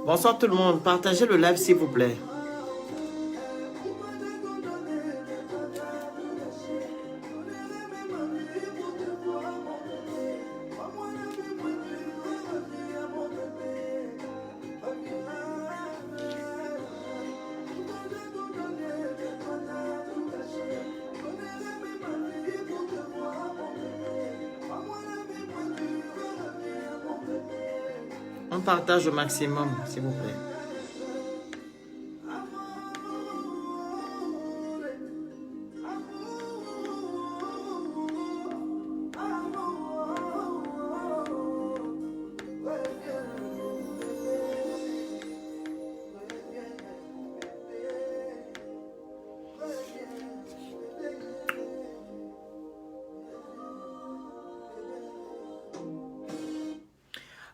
Bonsoir tout le monde, partagez le live s'il vous plaît. On partage au maximum, s'il vous plaît.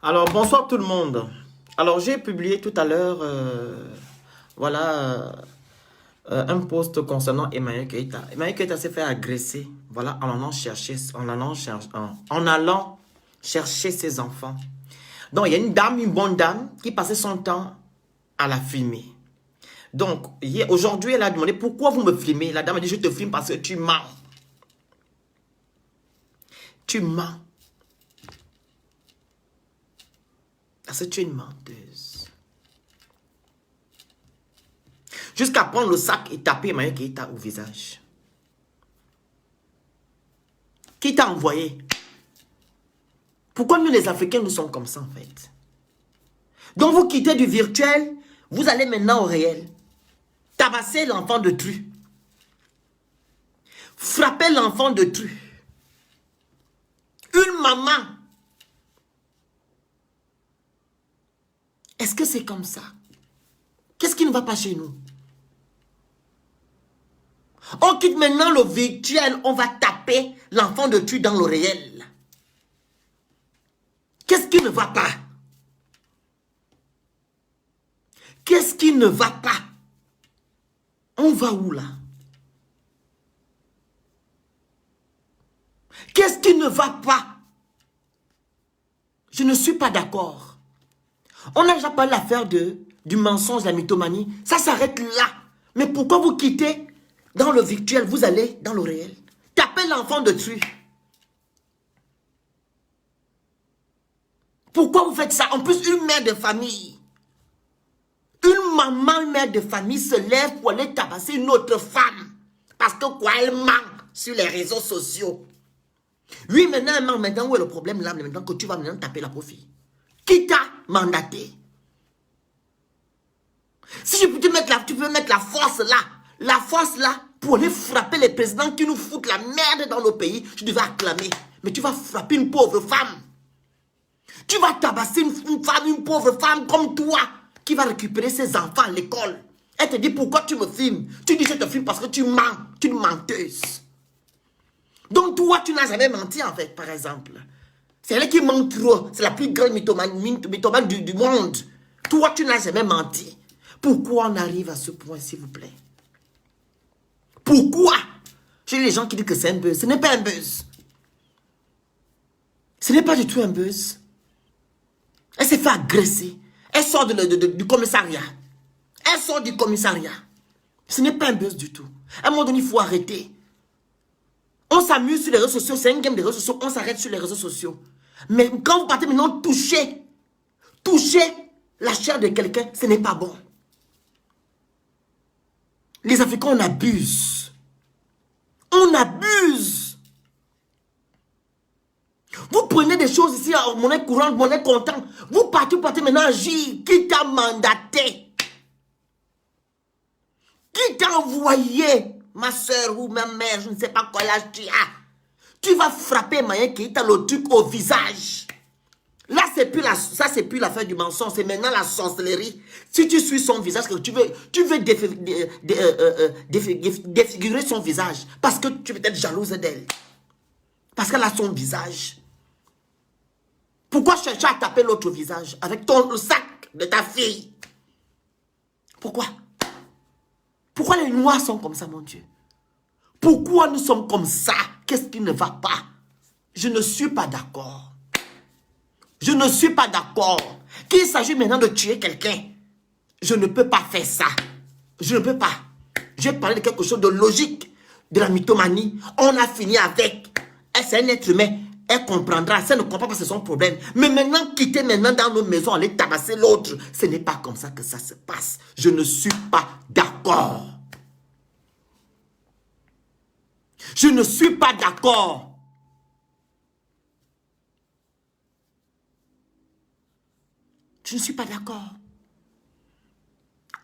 Alors, bonsoir tout le monde. Alors, j'ai publié tout à l'heure, voilà, un post concernant Emmanuel Keïta. Emmanuel Keïta s'est fait agresser, voilà, en allant chercher ses enfants. Donc, il y a une dame, une bonne dame, qui passait son temps à la filmer. Donc, aujourd'hui, elle a demandé, pourquoi vous me filmez? La dame a dit, je te filme parce que tu mens. Tu mens. Parce que tu es une menteuse. Jusqu'à prendre le sac et taper Emmanuel Keïta au visage. Qui t'a envoyé? Pourquoi nous les Africains, nous sommes comme ça en fait? Donc vous quittez du virtuel, vous allez maintenant au réel. Tabasser l'enfant de Tru. Frapper l'enfant de Tru. Une maman. Est-ce que c'est comme ça? Qu'est-ce qui ne va pas chez nous? On quitte maintenant le virtuel, on va taper l'enfant de Tru dans le réel. Qu'est-ce qui ne va pas? Qu'est-ce qui ne va pas? On va où là? Qu'est-ce qui ne va pas? Je ne suis pas d'accord. On n'a déjà pas l'affaire du mensonge, de la mythomanie. Ça s'arrête là. Mais pourquoi vous quittez dans le virtuel, vous allez dans le réel? Tapez l'enfant de Tru. Pourquoi vous faites ça? En plus, une mère de famille. Une maman, une mère de famille se lève pour aller tabasser une autre femme. Parce que quoi, elle ment sur les réseaux sociaux. Oui, maintenant, elle ment. Maintenant, où est le problème là? Maintenant que tu vas maintenant taper la pauvre fille. Qui t'a mandaté? Si je peux te mettre tu peux mettre la force là, pour aller frapper les présidents qui nous foutent la merde dans nos pays, je devais acclamer. Mais tu vas frapper une pauvre femme. Tu vas tabasser une femme, une pauvre femme comme toi, qui va récupérer ses enfants à l'école. Elle te dit, pourquoi tu me filmes? Tu dis, je te filme parce que tu mens, tu es une menteuse. Donc toi, tu n'as jamais menti en fait, par exemple. C'est elle qui ment trop. C'est la plus grande mythomane du monde. Toi, tu n'as jamais menti. Pourquoi on arrive à ce point, s'il vous plaît? Pourquoi? J'ai les gens qui disent que c'est un buzz. Ce n'est pas un buzz. Ce n'est pas du tout un buzz. Elle s'est fait agresser. Elle sort du commissariat. Elle sort du commissariat. Ce n'est pas un buzz du tout. À un moment donné, il faut arrêter. On s'amuse sur les réseaux sociaux. C'est un game des réseaux sociaux. On s'arrête sur les réseaux sociaux. Mais quand vous partez maintenant toucher la chair de quelqu'un, ce n'est pas bon. Les Africains, on abuse. On abuse. Vous prenez des choses ici en monnaie courante, monnaie comptante. Vous partez maintenant agir. Qui t'a mandaté? Qui t'a envoyé? Ma soeur ou ma mère, je ne sais pas quel âge tu as. Tu vas frapper Maya qui t'a le truc au visage. Là, ça, c'est plus l'affaire du mensonge. C'est maintenant la sorcellerie. Si tu suis son visage, que tu veux défigurer son visage. Parce que tu veux être jalouse d'elle. Parce qu'elle a son visage. Pourquoi chercher à taper l'autre visage avec le sac de ta fille? Pourquoi? Pourquoi les Noirs sont comme ça, mon Dieu? Pourquoi nous sommes comme ça? Qu'est-ce qui ne va pas? Je ne suis pas d'accord. Je ne suis pas d'accord. Qu'il s'agit maintenant de tuer quelqu'un. Je ne peux pas faire ça. Je ne peux pas. Je vais parler de quelque chose de logique. De la mythomanie. On a fini avec. C'est un être humain. Elle comprendra. Si elle ne comprend pas, c'est son problème. Mais maintenant, quitter maintenant dans nos maisons, aller tabasser l'autre. Ce n'est pas comme ça que ça se passe. Je ne suis pas d'accord. Je ne suis pas d'accord. Je ne suis pas d'accord.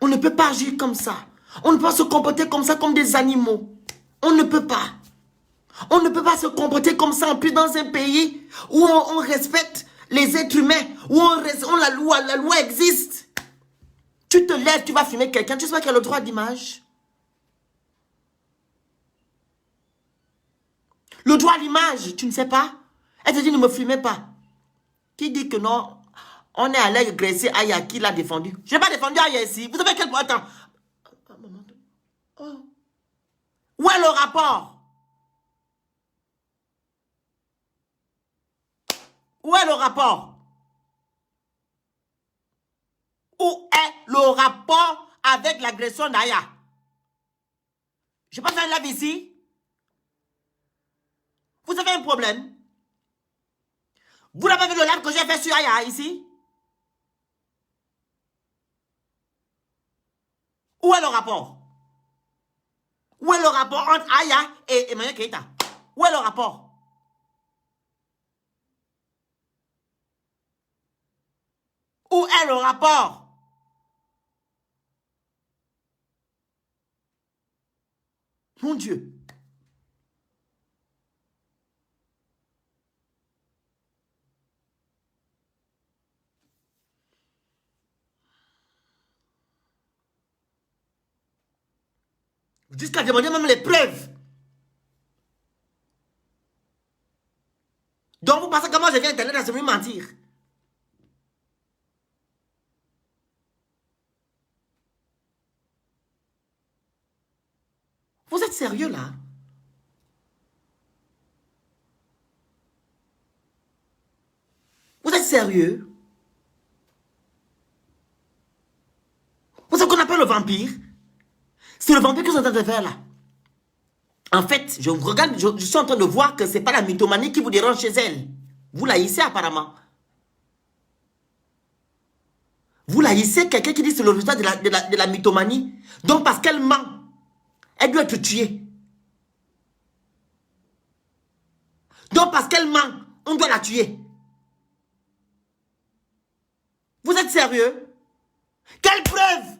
On ne peut pas agir comme ça. On ne peut pas se comporter comme ça, comme des animaux. On ne peut pas. On ne peut pas se comporter comme ça, en plus dans un pays où on respecte les êtres humains, où la loi existe. Tu te lèves, tu vas filmer quelqu'un, tu sais pas qu'il a le droit d'image. Le droit à l'image, tu ne sais pas. Elle te dit ne me filmez pas. Qui dit que non? On est allé agresser Aya, qui l'a défendu. Je n'ai pas défendu Aya ici. Vous savez quel point? Attends. Oh. Où est le rapport? Où est le rapport? Où est le rapport avec l'agression d'Aya? Je peux faire un live ici? Vous avez un problème? Vous n'avez pas vu le live que j'ai fait sur Aya ici? Où est le rapport? Où est le rapport entre Aya et Emmanuel Keïta? Où est le rapport? Où est le rapport? Mon Dieu. Jusqu'à demander même les preuves. Donc vous pensez que moi je viens Internet à se mentir? Vous êtes sérieux là? Vous êtes sérieux? Vous savez qu'on appelle le vampire? C'est le vampire que vous êtes en train de faire là. En fait, je vous regarde, je suis en train de voir que ce n'est pas la mythomanie qui vous dérange chez elle. Vous la haïssez apparemment. Vous la haïssez, quelqu'un qui dit que c'est le résultat de la mythomanie. Donc parce qu'elle ment, elle doit être tuée. Donc parce qu'elle ment, on doit la tuer. Vous êtes sérieux? Quelle preuve?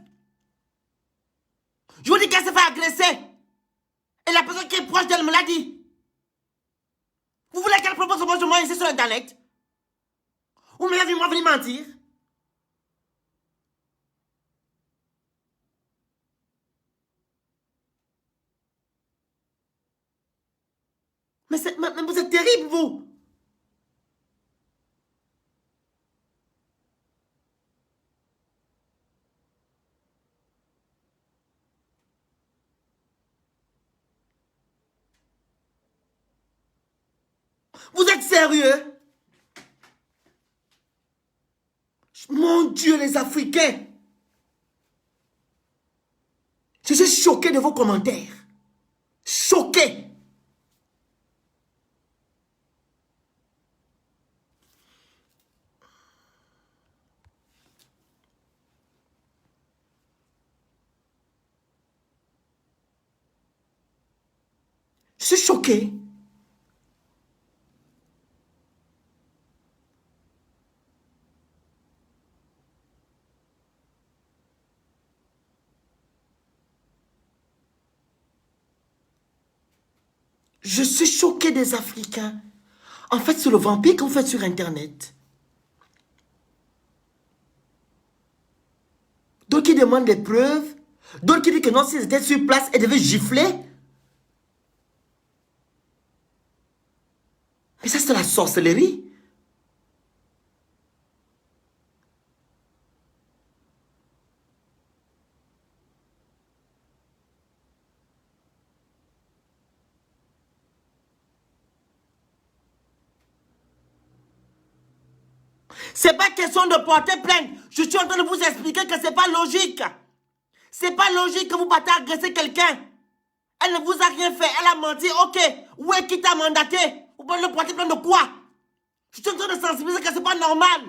Je vous dis qu'elle s'est fait agresser. Et la personne qui est proche d'elle me l'a dit. Vous voulez qu'elle propose de moi ici sur Internet? Vous me l'avez moi venir mentir? Mais vous êtes terrible, vous. Vous êtes sérieux? Mon Dieu, les Africains. Je suis choqué de vos commentaires. Choqué. Je suis choqué. Je suis choqué des Africains. En fait, c'est le vampire que vous faites sur Internet. D'autres qui demandent des preuves. D'autres qui disent que non, s'ils étaient sur place, elles devaient gifler. Mais ça, c'est la sorcellerie. C'est pas question de porter plainte. Je suis en train de vous expliquer que c'est pas logique. C'est pas logique que vous partez agresser quelqu'un. Elle ne vous a rien fait. Elle a menti. Ok. Où est qui t'a mandaté? Vous pouvez le porter plainte de quoi? Je suis en train de sensibiliser que c'est pas normal.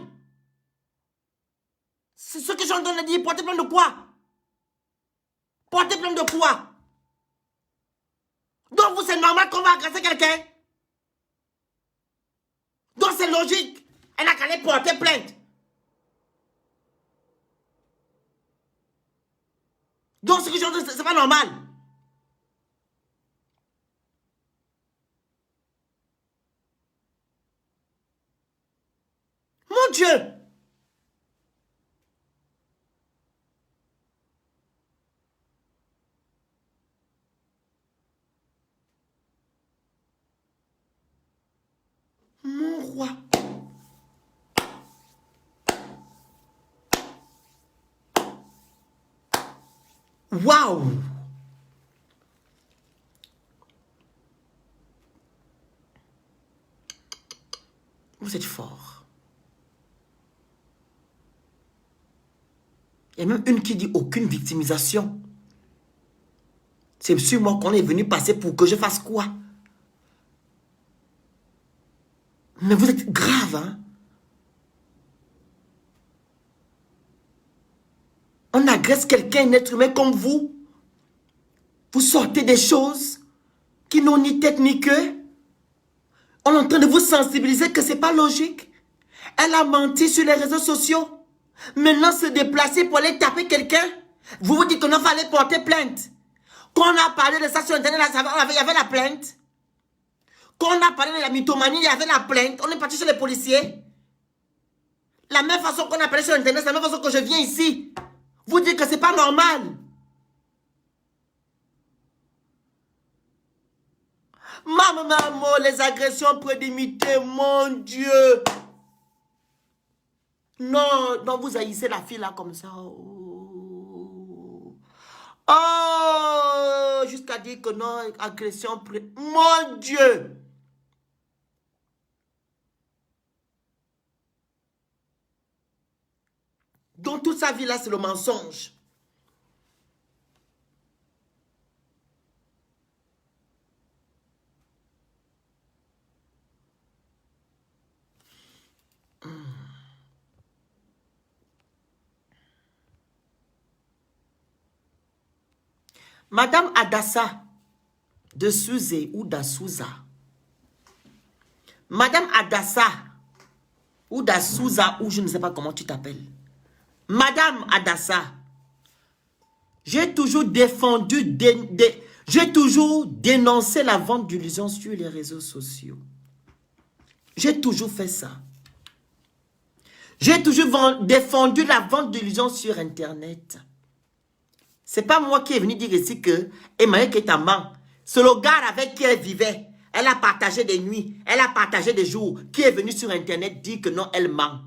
C'est ce que je suis en train de dire. Porter plainte de quoi? Porter plainte de quoi? Donc vous, c'est normal qu'on va agresser quelqu'un? Donc c'est logique. Elle n'a qu'à aller porter plainte. Donc ce que je dis, c'est pas normal. Mon Dieu. Mon roi. Waouh. Vous êtes fort. Il y a même une qui dit aucune victimisation. C'est sur moi qu'on est venu passer pour que je fasse quoi? Mais vous êtes grave, hein? On agresse quelqu'un, un être humain comme vous. Vous sortez des choses qui n'ont ni tête ni queue. On est en train de vous sensibiliser que c'est pas logique. Elle a menti sur les réseaux sociaux. Maintenant, se déplacer pour aller taper quelqu'un. Vous vous dites qu'on va aller porter plainte. Quand on a parlé de ça sur Internet, il y avait la plainte. Quand on a parlé de la mythomanie, il y avait la plainte. On est parti chez les policiers. La même façon qu'on a parlé sur Internet, c'est la même façon que je viens ici. Vous dites que c'est pas normal. Maman, les agressions prédimitées, mon Dieu. Non, non, vous haïssez la fille là comme ça. Oh, oh, jusqu'à dire que non, agression mon Dieu. Donc toute sa vie là, c'est le mensonge. Madame Adassa de Souzé ou d'Assouza. Madame Adassa ou d'Assouza ou je ne sais pas comment tu t'appelles. Madame Adassa, j'ai toujours défendu, j'ai toujours dénoncé la vente d'illusions sur les réseaux sociaux. J'ai toujours fait ça. J'ai toujours défendu la vente d'illusions sur Internet. C'est pas moi qui est venu dire ici que Emmanuel Keita, c'est le gars avec qui elle vivait. Elle a partagé des nuits, elle a partagé des jours, qui est venu sur Internet dire que non, elle ment.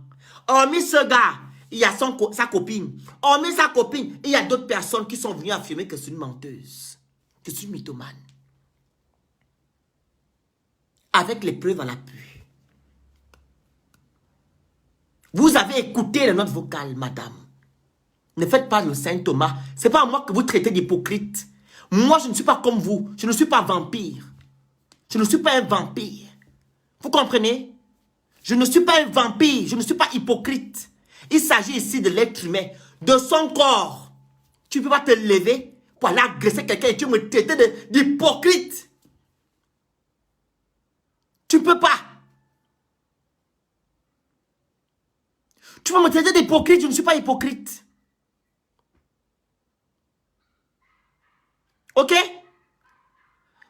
Hormis ce gars, il y a sa copine. Hormis sa copine, il y a d'autres personnes qui sont venues affirmer que c'est une menteuse, que c'est une mythomane. avec les preuves à l'appui. Vous avez écouté les notes vocales, madame. Ne faites pas le Saint Thomas. Ce n'est pas moi que vous traitez d'hypocrite. Moi, je ne suis pas comme vous. Je ne suis pas vampire. Je ne suis pas un vampire. Vous comprenez? Je ne suis pas un vampire. Je ne suis pas hypocrite. Il s'agit ici de l'être humain, de son corps. Tu ne peux pas te lever pour aller agresser quelqu'un et tu me traites d'hypocrite. Tu ne peux pas. Tu vas me traiter d'hypocrite, je ne suis pas hypocrite. Ok?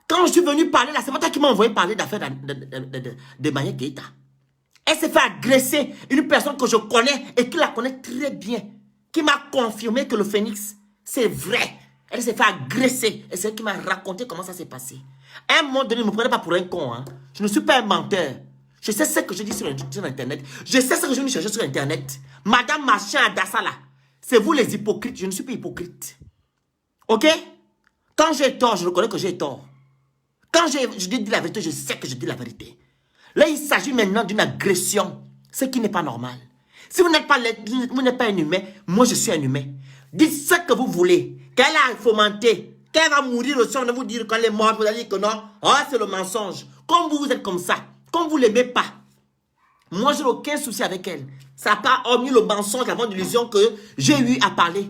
Quand je suis venu parler là, c'est pas toi qui m'as envoyé parler d'affaires de Maya Keïta. Elle s'est fait agresser, une personne que je connais et qui la connaît très bien, qui m'a confirmé que le phénix, c'est vrai. Elle s'est fait agresser et c'est elle qui m'a raconté comment ça s'est passé. À un moment donné, ne me prenez pas pour un con. Hein. Je ne suis pas un menteur. Je sais ce que je dis sur Internet. Je sais ce que je viens chercher sur Internet. Madame Machin Adassa là, c'est vous les hypocrites. Je ne suis pas hypocrite. Ok? Quand j'ai tort, je reconnais que j'ai tort. Quand je dis la vérité, je sais que je dis la vérité. Là, il s'agit maintenant d'une agression, ce qui n'est pas normal. Si vous n'êtes pas un humain, moi je suis un humain. Dites ce que vous voulez. Qu'elle a fomenté, qu'elle va mourir aussi, on va vous dire quand elle est morte, vous allez dire que non. Oh, c'est le mensonge. Comme vous êtes comme ça, comme vous ne l'aimez pas. Moi, je n'ai aucun souci avec elle. Ça n'a pas hormis le mensonge, la bonne illusion que j'ai eu à parler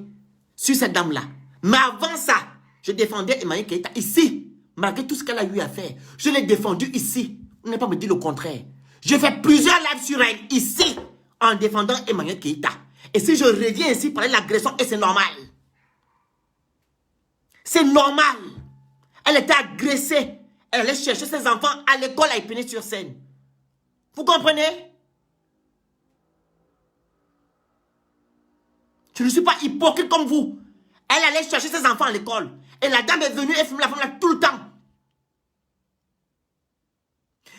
sur cette dame-là. Mais avant ça, je défendais Emmanuel Keïta ici. Malgré tout ce qu'elle a eu à faire, je l'ai défendu ici. Vous n'avez pas me dire le contraire. Je fais plusieurs lives sur elle ici en défendant Emmanuel Keïta. Et si je reviens ici parler de l'agression, et c'est normal. C'est normal. Elle était agressée. Elle allait chercher ses enfants à l'école à Épinay-sur-Seine. Vous comprenez? Je ne suis pas hypocrite comme vous. Elle allait chercher ses enfants à l'école. Et la dame est venue et filme la femme là tout le temps.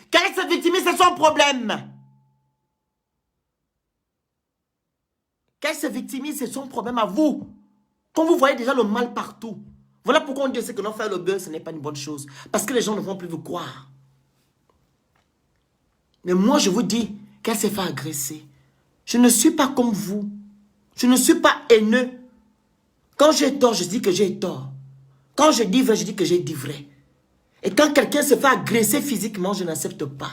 Qu'elle se victimise, c'est son problème. Qu'elle se victimise, c'est son problème à vous. Quand vous voyez déjà le mal partout. Voilà pourquoi on dit que non, faire le beurre, ce n'est pas une bonne chose. Parce que les gens ne vont plus vous croire. Mais moi, je vous dis qu'elle s'est fait agresser. Je ne suis pas comme vous. Je ne suis pas haineux. Quand j'ai tort, je dis que j'ai tort. Quand je dis vrai, je dis que j'ai dit vrai. Et quand quelqu'un se fait agresser physiquement, je n'accepte pas.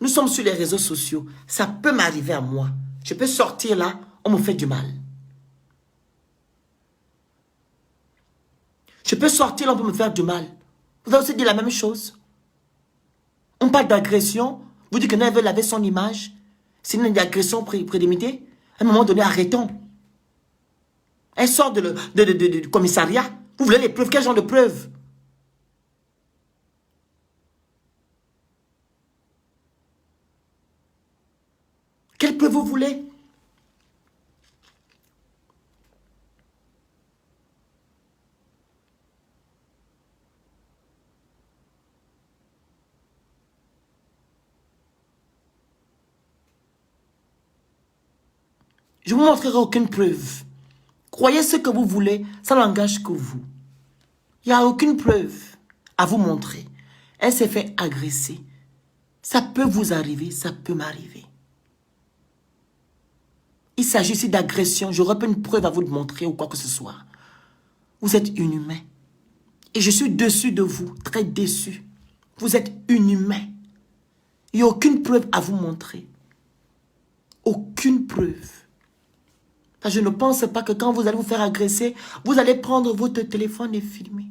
Nous sommes sur les réseaux sociaux. Ça peut m'arriver à moi. Je peux sortir là, on me fait du mal. Je peux sortir là, on peut me faire du mal. Vous avez aussi dit la même chose. On parle d'agression. Vous dites que non, elle veut laver son image. C'est une agression prédémitée. À un moment donné, arrêtons. Elle sort du commissariat. Vous voulez les preuves? Quel genre de preuves? Quelle preuve vous voulez? Je ne vous montrerai aucune preuve. Croyez ce que vous voulez, ça n'engage que vous. Il n'y a aucune preuve à vous montrer. Elle s'est fait agresser. Ça peut vous arriver, ça peut m'arriver. Il s'agit ici d'agression. Je n'aurai pas une preuve à vous montrer ou quoi que ce soit. Vous êtes inhumain. Et je suis dessus de vous, très déçu. Vous êtes inhumain. Il n'y a aucune preuve à vous montrer. Aucune preuve. Je ne pense pas que quand vous allez vous faire agresser, vous allez prendre votre téléphone et filmer.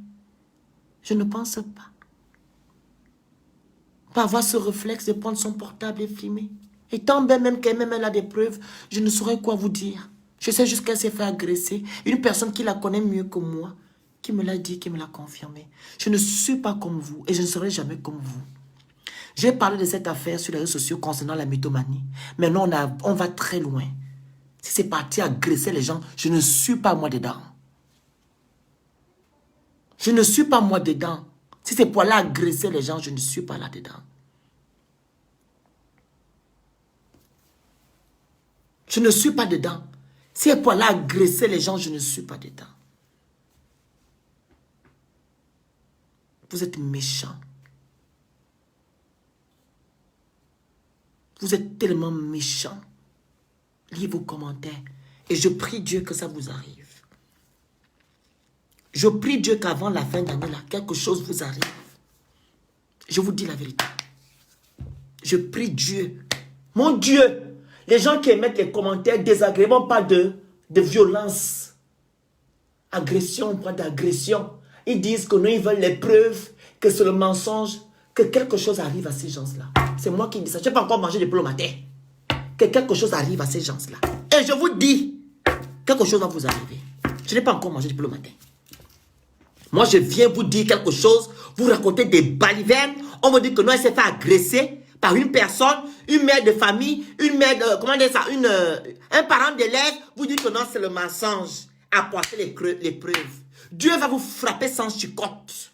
Je ne pense pas. Pas avoir ce réflexe de prendre son portable et filmer. Et tant bien même qu'elle a des preuves, je ne saurais quoi vous dire. Je sais juste qu'elle s'est fait agresser. Une personne qui la connaît mieux que moi, qui me l'a dit, qui me l'a confirmé. Je ne suis pas comme vous et je ne serai jamais comme vous. J'ai parlé de cette affaire sur les réseaux sociaux concernant la mythomanie. Maintenant, on va très loin. Si c'est parti agresser les gens, je ne suis pas moi dedans. Je ne suis pas moi dedans. Si c'est pour aller agresser les gens, je ne suis pas là-dedans. Je ne suis pas dedans. Si c'est pour aller agresser les gens, je ne suis pas dedans. Vous êtes méchants. Vous êtes tellement méchants. Lisez vos commentaires. Et je prie Dieu que ça vous arrive. Je prie Dieu qu'avant la fin d'année, là, quelque chose vous arrive. Je vous dis la vérité. Je prie Dieu. Mon Dieu, les gens qui émettent les commentaires désagréables, on parle de violence. Agression, on parle d'agression. Ils disent que non, ils veulent les preuves, que c'est le mensonge, que quelque chose arrive à ces gens-là. C'est moi qui dis ça. Je n'ai pas encore mangé depuis le matin. Que quelque chose arrive à ces gens-là. Et je vous dis, quelque chose va vous arriver. Je n'ai pas encore mangé depuis le matin. Moi, je viens vous dire quelque chose, vous racontez des balivernes, on me dit que non, elle s'est fait agresser par une personne, une mère de famille, une mère de, comment dire ça, un parent d'élève, vous dites que non, c'est le mensonge. Apportez les preuves. Dieu va vous frapper sans chicotte.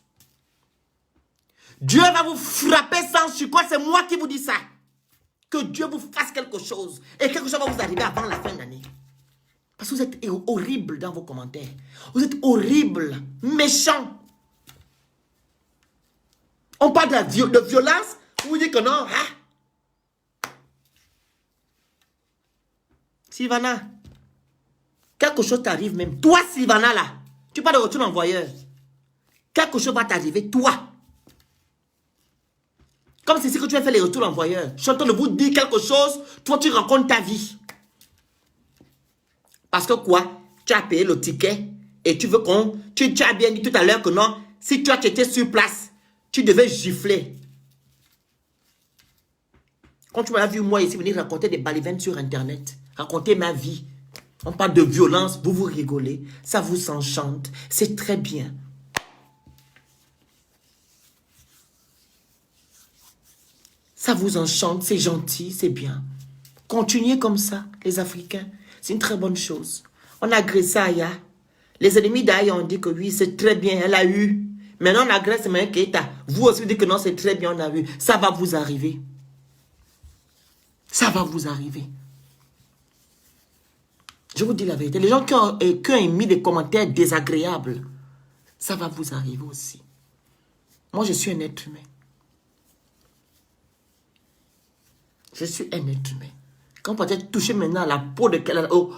Dieu va vous frapper sans chicotte, c'est moi qui vous dis ça. Que Dieu vous fasse quelque chose. Et quelque chose va vous arriver avant la fin de l'année. Parce que vous êtes horrible dans vos commentaires. Vous êtes horrible, méchant. On parle de violence. Vous dites que non. Hein? Sylvana, quelque chose t'arrive même. Toi, Sylvana, là, tu parles de retour envoyeur. Quelque chose va t'arriver, toi. Comme c'est ici que tu vas faire les retours envoyeurs. Je suis en train de vous dire quelque chose. Toi, tu racontes ta vie. Parce que quoi? Tu as payé le ticket et tu veux qu'on... Tu as bien dit tout à l'heure que non, si toi tu étais sur place, tu devais gifler. Quand tu m'as vu moi ici venir raconter des balivernes sur internet, raconter ma vie, on parle de violence, vous rigolez, ça vous enchante, c'est très bien. Ça vous enchante, c'est gentil, c'est bien. Continuez comme ça, les Africains. C'est une très bonne chose. On a agressé Aya. Les ennemis d'Aya ont dit que oui, c'est très bien, elle a eu. Maintenant, on agresse Mme Keita. Vous aussi, vous dites que non, c'est très bien, on a eu. Ça va vous arriver. Ça va vous arriver. Je vous dis la vérité. Les gens qui ont émis des commentaires désagréables, ça va vous arriver aussi. Moi, je suis un être humain. Je suis un être humain. Quand on peut toucher maintenant à la peau de quelqu'un, au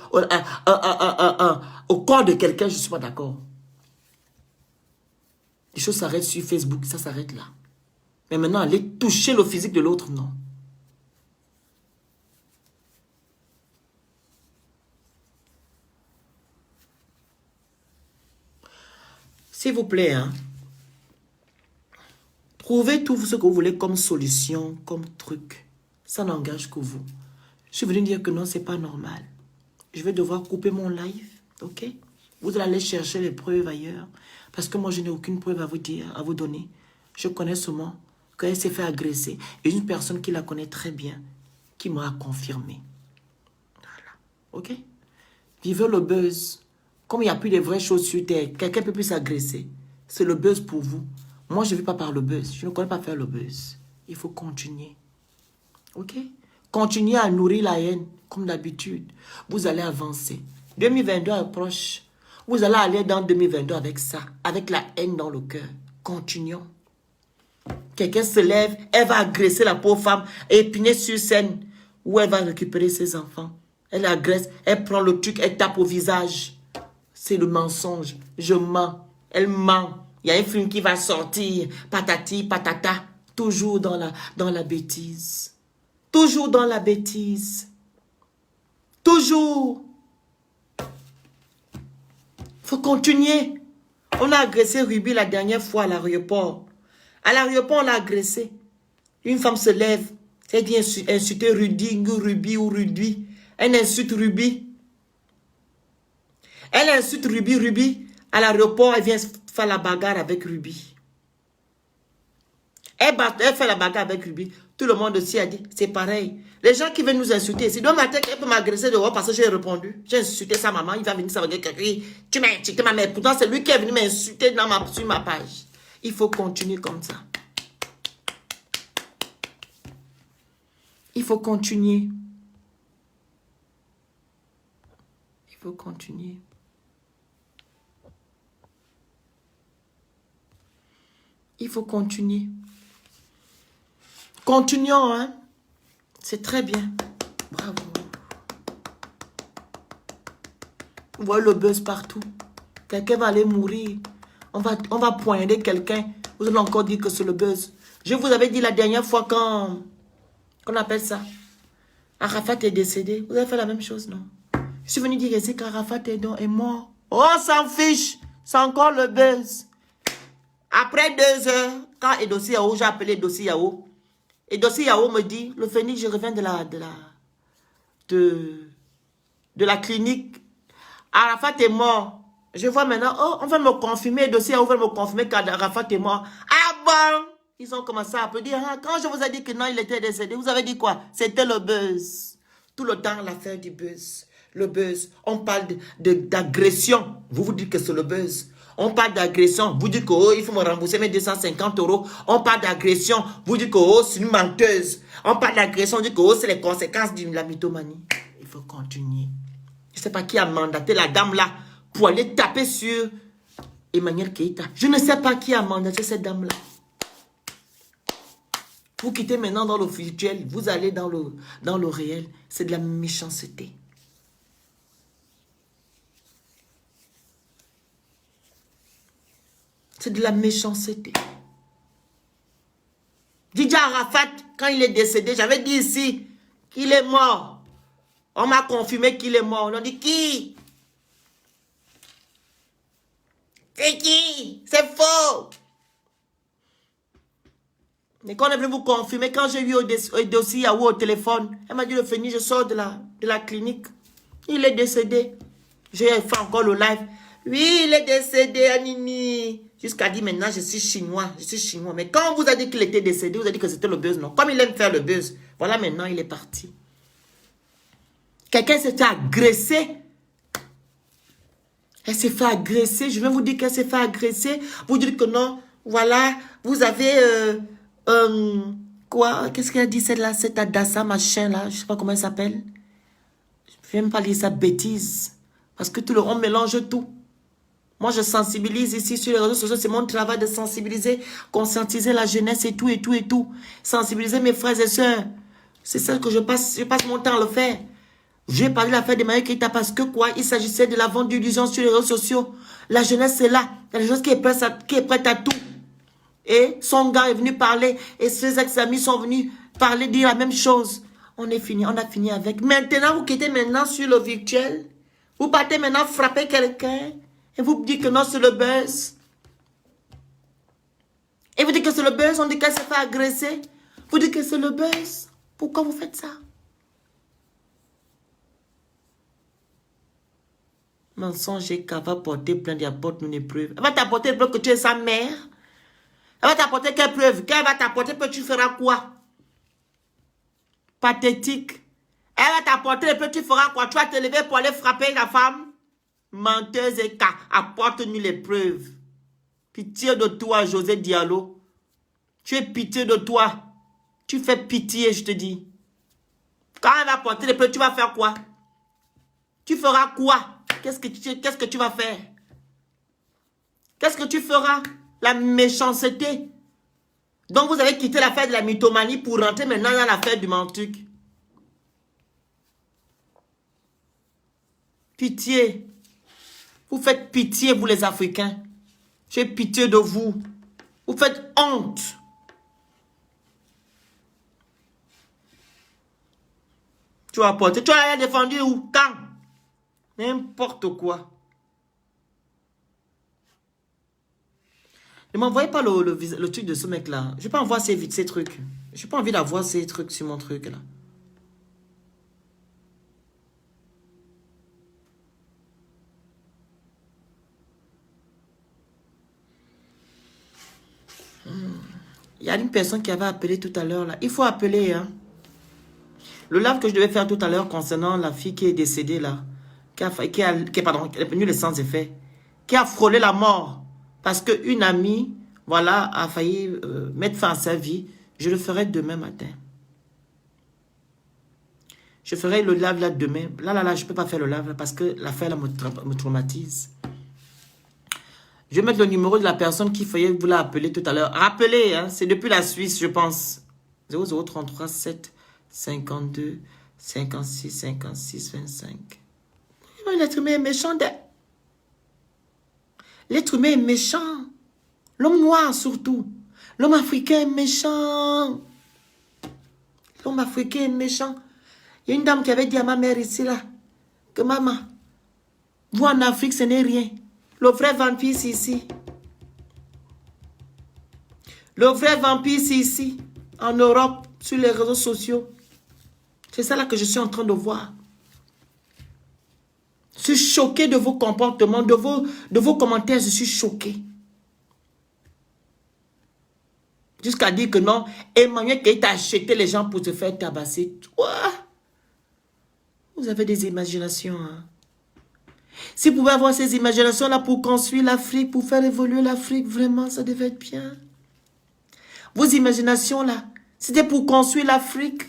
corps de quelqu'un, je ne suis pas d'accord. Les choses s'arrêtent sur Facebook, ça s'arrête là. Mais maintenant, aller toucher le physique de l'autre, non. S'il vous plaît, hein, trouvez tout ce que vous voulez comme solution, comme truc. Ça n'engage que vous. Je suis venu dire que non, c'est pas normal. Je vais devoir couper mon live, ok? Vous allez aller chercher les preuves ailleurs. Parce que moi, je n'ai aucune preuve à vous dire, à vous donner. Je connais seulement qu'elle s'est fait agresser. Et une personne qui la connaît très bien, qui m'a confirmé. Voilà, ok? Vivez le buzz. Comme il n'y a plus de vraies choses sur Terre, quelqu'un peut plus s'agresser. C'est le buzz pour vous. Moi, je ne vis pas par le buzz. Je ne connais pas faire le buzz. Il faut continuer. Ok? Continuez à nourrir la haine, comme d'habitude. Vous allez avancer. 2022 approche. Vous allez aller dans 2022 avec ça, avec la haine dans le cœur. Continuons. Quelqu'un se lève, elle va agresser la pauvre femme, épiner sur scène, où elle va récupérer ses enfants. Elle agresse, elle prend le truc, elle tape au visage. C'est le mensonge. Je mens. Elle ment. Il y a un film qui va sortir. Patati, patata. Toujours dans la bêtise. Toujours dans la bêtise. Toujours. Faut continuer. On a agressé Ruby la dernière fois à l'aéroport. À l'aéroport, on l'a agressé. Une femme se lève. Elle dit insulter Ruby ou Ruby. Elle insulte Ruby. Elle insulte Ruby. À l'aéroport, elle vient faire la bagarre avec Ruby. Elle fait la bagarre avec Ruby. Tout le monde aussi a dit, c'est pareil. Les gens qui viennent nous insulter, c'est demain matin qu'elle peut m'agresser dehors parce que j'ai répondu. J'ai insulté sa maman, il va venir ça va dire que tu m'as insulté ma mère. Pourtant, c'est lui qui est venu m'insulter sur ma page. Il faut continuer comme ça. Il faut continuer. Il faut continuer. Il faut continuer. Continuons, hein. C'est très bien. Bravo. Vous voyez le buzz partout. Quelqu'un va aller mourir. On va poignarder quelqu'un. Vous allez encore dire que c'est le buzz. Je vous avais dit la dernière fois quand... Qu'on appelle ça. Arafat est décédé. Vous avez fait la même chose, non? Je suis venu dire ici qu'Arafat est mort. Oh, on s'en fiche. C'est encore le buzz. Après 2 heures, quand Edossi Yao, j'ai appelé Edossi Yao. Edossi Yao me dit, le phénix, je reviens de la clinique. Arafat est mort. Je vois maintenant, oh, on va me confirmer, Edossi Yao va me confirmer qu'Arafat est mort. Ah bon? Ils ont commencé à applaudir. Ah, quand je vous ai dit que non, il était décédé, vous avez dit quoi? C'était le buzz. Tout le temps, l'affaire du buzz. Le buzz. On parle d'agression. Vous dites que c'est le buzz. On parle d'agression. Vous dites que oh, il faut me rembourser mes 250 €. On parle d'agression. Vous dites que oh, c'est une menteuse. On parle d'agression. On dit que oh, c'est les conséquences de la mythomanie. Il faut continuer. Je ne sais pas qui a mandaté la dame là pour aller taper sur Emmanuel Keïta. Je ne sais pas qui a mandaté cette dame là. Vous quittez maintenant dans le virtuel, vous allez dans le réel. C'est de la méchanceté. C'est de la méchanceté. Didier Arafat, quand il est décédé, j'avais dit ici qu'il est mort. On m'a confirmé qu'il est mort. On a dit qui? C'est qui? C'est faux. Mais quand on est venu vous confirmer, quand j'ai eu Edossi Yao au téléphone, elle m'a dit le phénix, je sors de la clinique. Il est décédé. J'ai fait encore le live. Oui, il est décédé, Anini. Jusqu'à dire maintenant, je suis chinois. Je suis chinois. Mais quand on vous a dit qu'il était décédé, vous avez dit que c'était le buzz, non? Comme il aime faire le buzz, voilà maintenant, il est parti. Quelqu'un s'est fait agresser. Elle s'est fait agresser. Je vais vous dire qu'elle s'est fait agresser. Vous dites que non. Voilà, vous avez... quoi? Qu'est-ce qu'elle a dit celle-là? Cette Adassa, machin là, je sais pas comment elle s'appelle. Je vais même pas lire sa bêtise. Parce que tout le monde mélange tout. Moi, je sensibilise ici sur les réseaux sociaux. C'est mon travail de sensibiliser, conscientiser la jeunesse et tout, et tout, et tout. Sensibiliser mes frères et sœurs. C'est ça que je passe mon temps à le faire. J'ai parlé de l'affaire de Emmanuel Keïta parce que quoi? Il s'agissait de la vente d'illusions sur les réseaux sociaux. La jeunesse est là. Il y a des gens qui est prête à tout. Et son gars est venu parler. Et ses ex-amis sont venus parler, dire la même chose. On est fini, on a fini avec. Maintenant, vous quittez maintenant sur le virtuel. Vous partez maintenant frapper quelqu'un. Et vous dites que non, c'est le buzz. Et vous dites que c'est le buzz. On dit qu'elle s'est fait agresser. Vous dites que c'est le buzz. Pourquoi vous faites ça? Mensonge qu'elle va porter plainte, il apporte une preuve. Elle va t'apporter une preuve que tu es sa mère. Elle va t'apporter quelle preuve? Qu'elle va t'apporter, que tu feras quoi? Pathétique. Elle va t'apporter les preuves, tu feras quoi? Tu vas te lever pour aller frapper la femme? Menteuse et apporte-nous les preuves. Pitié de toi, José Diallo. Tu es pitié de toi. Tu fais pitié, je te dis. Quand elle va apporter les preuves, tu vas faire quoi? Tu feras quoi? Qu'est-ce que tu vas faire? Qu'est-ce que tu feras? La méchanceté. Donc vous avez quitté l'affaire de la mythomanie pour rentrer maintenant dans l'affaire du mentuc. Pitié. Vous faites pitié, vous les Africains. J'ai pitié de vous. Vous faites honte. Tu vas apporter. Tu as défendu où? Quand? N'importe quoi. Ne m'envoyez pas le truc de ce mec-là. Je n'ai pas envie de voir ces trucs. Je n'ai pas envie d'avoir ces trucs sur mon truc, là. Il y a une personne qui avait appelé tout à l'heure, là. Il faut appeler, hein. Le live que je devais faire tout à l'heure concernant la fille qui est décédée, là. Qui est venue les sans effet. Qui a frôlé la mort. Parce qu'une amie, voilà, a failli mettre fin à sa vie. Je le ferai demain matin. Je ferai le live là demain. Là, je ne peux pas faire le live là parce que l'affaire là me traumatise. Je vais mettre le numéro de la personne qui faillit vous l'appeler tout à l'heure. Rappelez, hein, c'est depuis la Suisse, je pense. 0033 7 52, 56, 56, 25. L'être humain est méchant. L'être humain est méchant. L'homme noir surtout. L'homme africain est méchant. L'homme africain est méchant. Il y a une dame qui avait dit à ma mère ici, là, que maman, vous en Afrique, ce n'est rien. Le vrai vampire, c'est ici. Le vrai vampire, c'est ici. En Europe, sur les réseaux sociaux. C'est ça là que je suis en train de voir. Je suis choqué de vos comportements, de vos commentaires, je suis choqué. Jusqu'à dire que non, Emmanuel qui t'a acheté les gens pour te faire tabasser. Toi, vous avez des imaginations. Hein? Si vous pouvez avoir ces imaginations-là pour construire l'Afrique, pour faire évoluer l'Afrique, vraiment, ça devait être bien. Vos imaginations-là, c'était pour construire l'Afrique,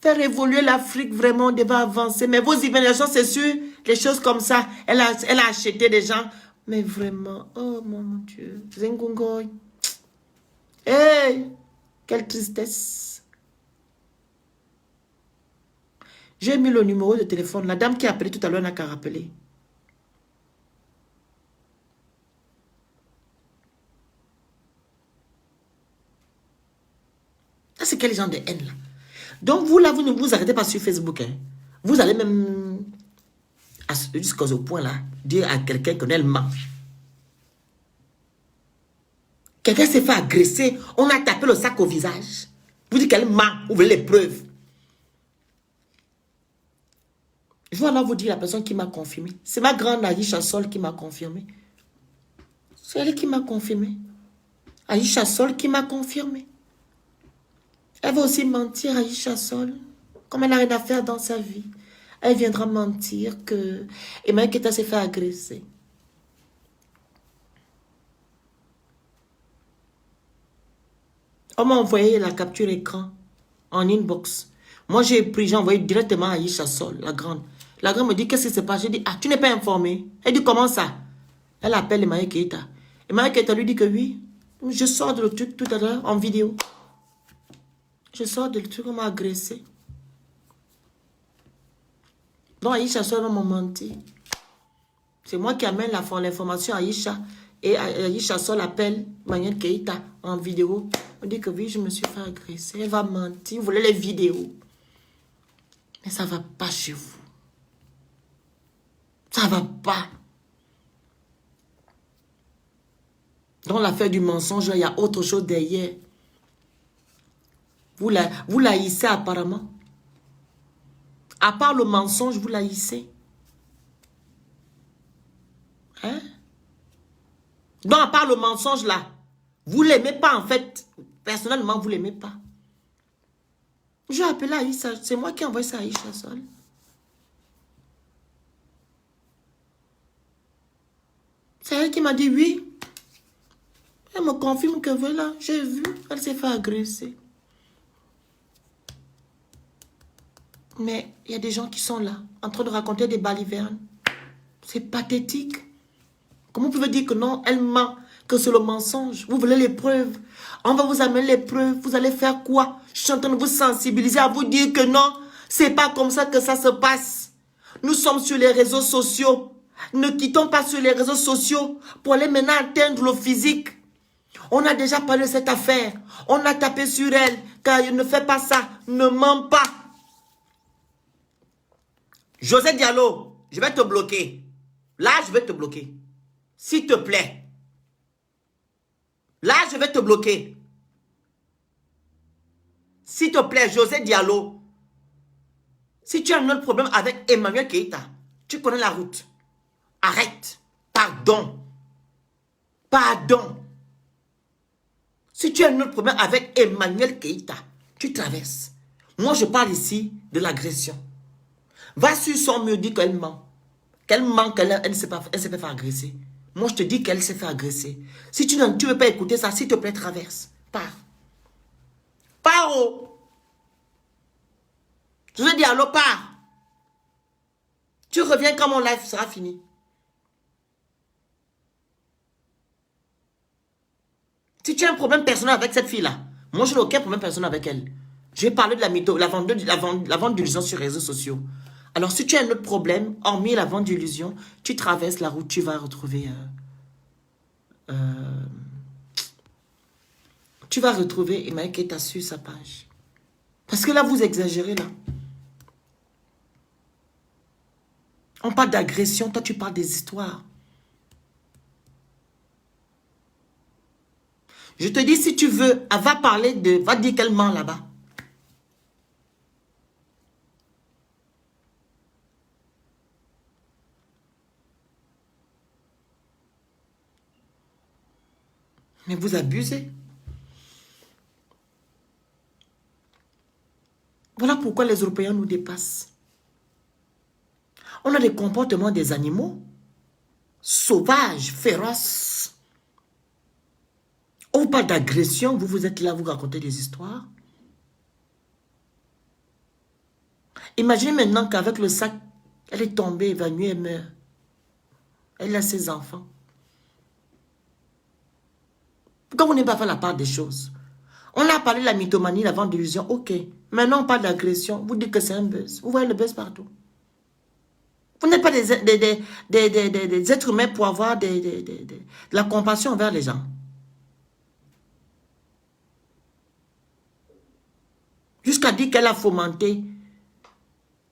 faire évoluer l'Afrique, vraiment, on devait avancer. Mais vos imaginations, c'est sûr, des choses comme ça, elle a acheté des gens. Mais vraiment, oh mon Dieu, Zengungoy. Hey, quelle tristesse. J'ai mis le numéro de téléphone. La dame qui a appelé tout à l'heure n'a qu'à rappeler. Ça, c'est quel genre de haine là? Donc vous là, vous ne vous arrêtez pas sur Facebook. Hein. Vous allez même jusqu'au point là, dire à quelqu'un qu'on elle ment. Quelqu'un s'est fait agresser, on a tapé le sac au visage. Vous dites qu'elle ment, vous voulez les preuves. Je vais alors vous dire la personne qui m'a confirmé. C'est ma grande Aïcha Sol qui m'a confirmé. C'est elle qui m'a confirmé. Aïcha Sol qui m'a confirmé. Elle va aussi mentir, Aïcha Sol. Comme elle n'a rien à faire dans sa vie. Elle viendra mentir que Emmanuel Keita s'est fait agresser. On m'a envoyé la capture écran en inbox. Moi, j'ai envoyé directement à Aïcha Sol, la grande. La grande me dit, qu'est-ce qui se passe? J'ai dit, ah, tu n'es pas informé. Elle dit, comment ça? Elle appelle Emmanuel Keita. Emmanuel Keita lui dit que oui. Je sors de le truc tout à l'heure en vidéo. Je sors de le truc, on m'a agressé. Donc Aïcha Sol va me mentir. C'est moi qui amène l'information à Aïcha. Et Aïcha Sol appelle Emmanuel Keita en vidéo. On dit que oui, je me suis fait agresser. Elle va mentir. Vous voulez les vidéos. Mais ça ne va pas chez vous. Ça ne va pas. Dans l'affaire du mensonge, il y a autre chose derrière. Vous l'haïssez apparemment. À part le mensonge, vous l'haïssez. Hein? Donc, à part le mensonge là, vous ne l'aimez pas en fait. Personnellement, vous ne l'aimez pas. J'ai appelé Aïcha. C'est moi qui ai envoyé ça à Aïcha Sol. C'est elle qui m'a dit oui. Elle me confirme que voilà, j'ai vu. Elle s'est fait agresser. Mais il y a des gens qui sont là, en train de raconter des balivernes. C'est pathétique. Comment vous pouvez dire que non, elle ment, que c'est le mensonge? Vous voulez les preuves? On va vous amener les preuves. Vous allez faire quoi? Je suis en train de vous sensibiliser à vous dire que non, c'est pas comme ça que ça se passe. Nous sommes sur les réseaux sociaux. Ne quittons pas sur les réseaux sociaux pour aller maintenant atteindre le physique. On a déjà parlé de cette affaire. On a tapé sur elle, car elle ne fait pas ça, ne ment pas. José Diallo, je vais te bloquer. Là, je vais te bloquer. S'il te plaît. Là, je vais te bloquer. S'il te plaît, José Diallo. Si tu as un autre problème avec Emmanuel Keita, tu connais la route. Arrête. Pardon. Pardon. Si tu as un autre problème avec Emmanuel Keita, tu traverses. Moi, je parle ici de l'agression. Va sur son mur, dis qu'elle ment. Qu'elle ment, qu'elle ne s'est pas fait agresser. Moi, je te dis qu'elle s'est fait agresser. Si tu ne veux pas écouter ça, s'il te plaît, traverse. Pars. Pars, oh. Je veux dire, allô, pars. Tu reviens quand mon live sera fini. Si tu as un problème personnel avec cette fille-là, moi, je n'ai aucun problème personnel avec elle. J'ai parlé de la vente d'illusions sur les réseaux sociaux. Alors, si tu as un autre problème, hormis la vente d'illusions, tu traverses la route, tu vas retrouver... tu vas retrouver Emmanuel Keita sur sa page. Parce que là, vous exagérez, là. On parle d'agression, toi, tu parles des histoires. Je te dis, si tu veux, elle va parler de... Va dire qu'elle ment là-bas. Mais vous abusez. Voilà pourquoi les Européens nous dépassent. On a des comportements des animaux. Sauvages, féroces. On vous parle d'agression, vous êtes là, vous racontez des histoires. Imaginez maintenant qu'avec le sac, elle est tombée, évanouie, elle meurt. Elle a ses enfants. Pourquoi vous n'avez pas fait la part des choses? On a parlé de la mythomanie, la vente d'illusions, ok. Maintenant, on parle d'agression. Vous dites que c'est un buzz. Vous voyez le buzz partout. Vous n'êtes pas des êtres humains pour avoir de la compassion envers les gens. Jusqu'à dire qu'elle a fomenté.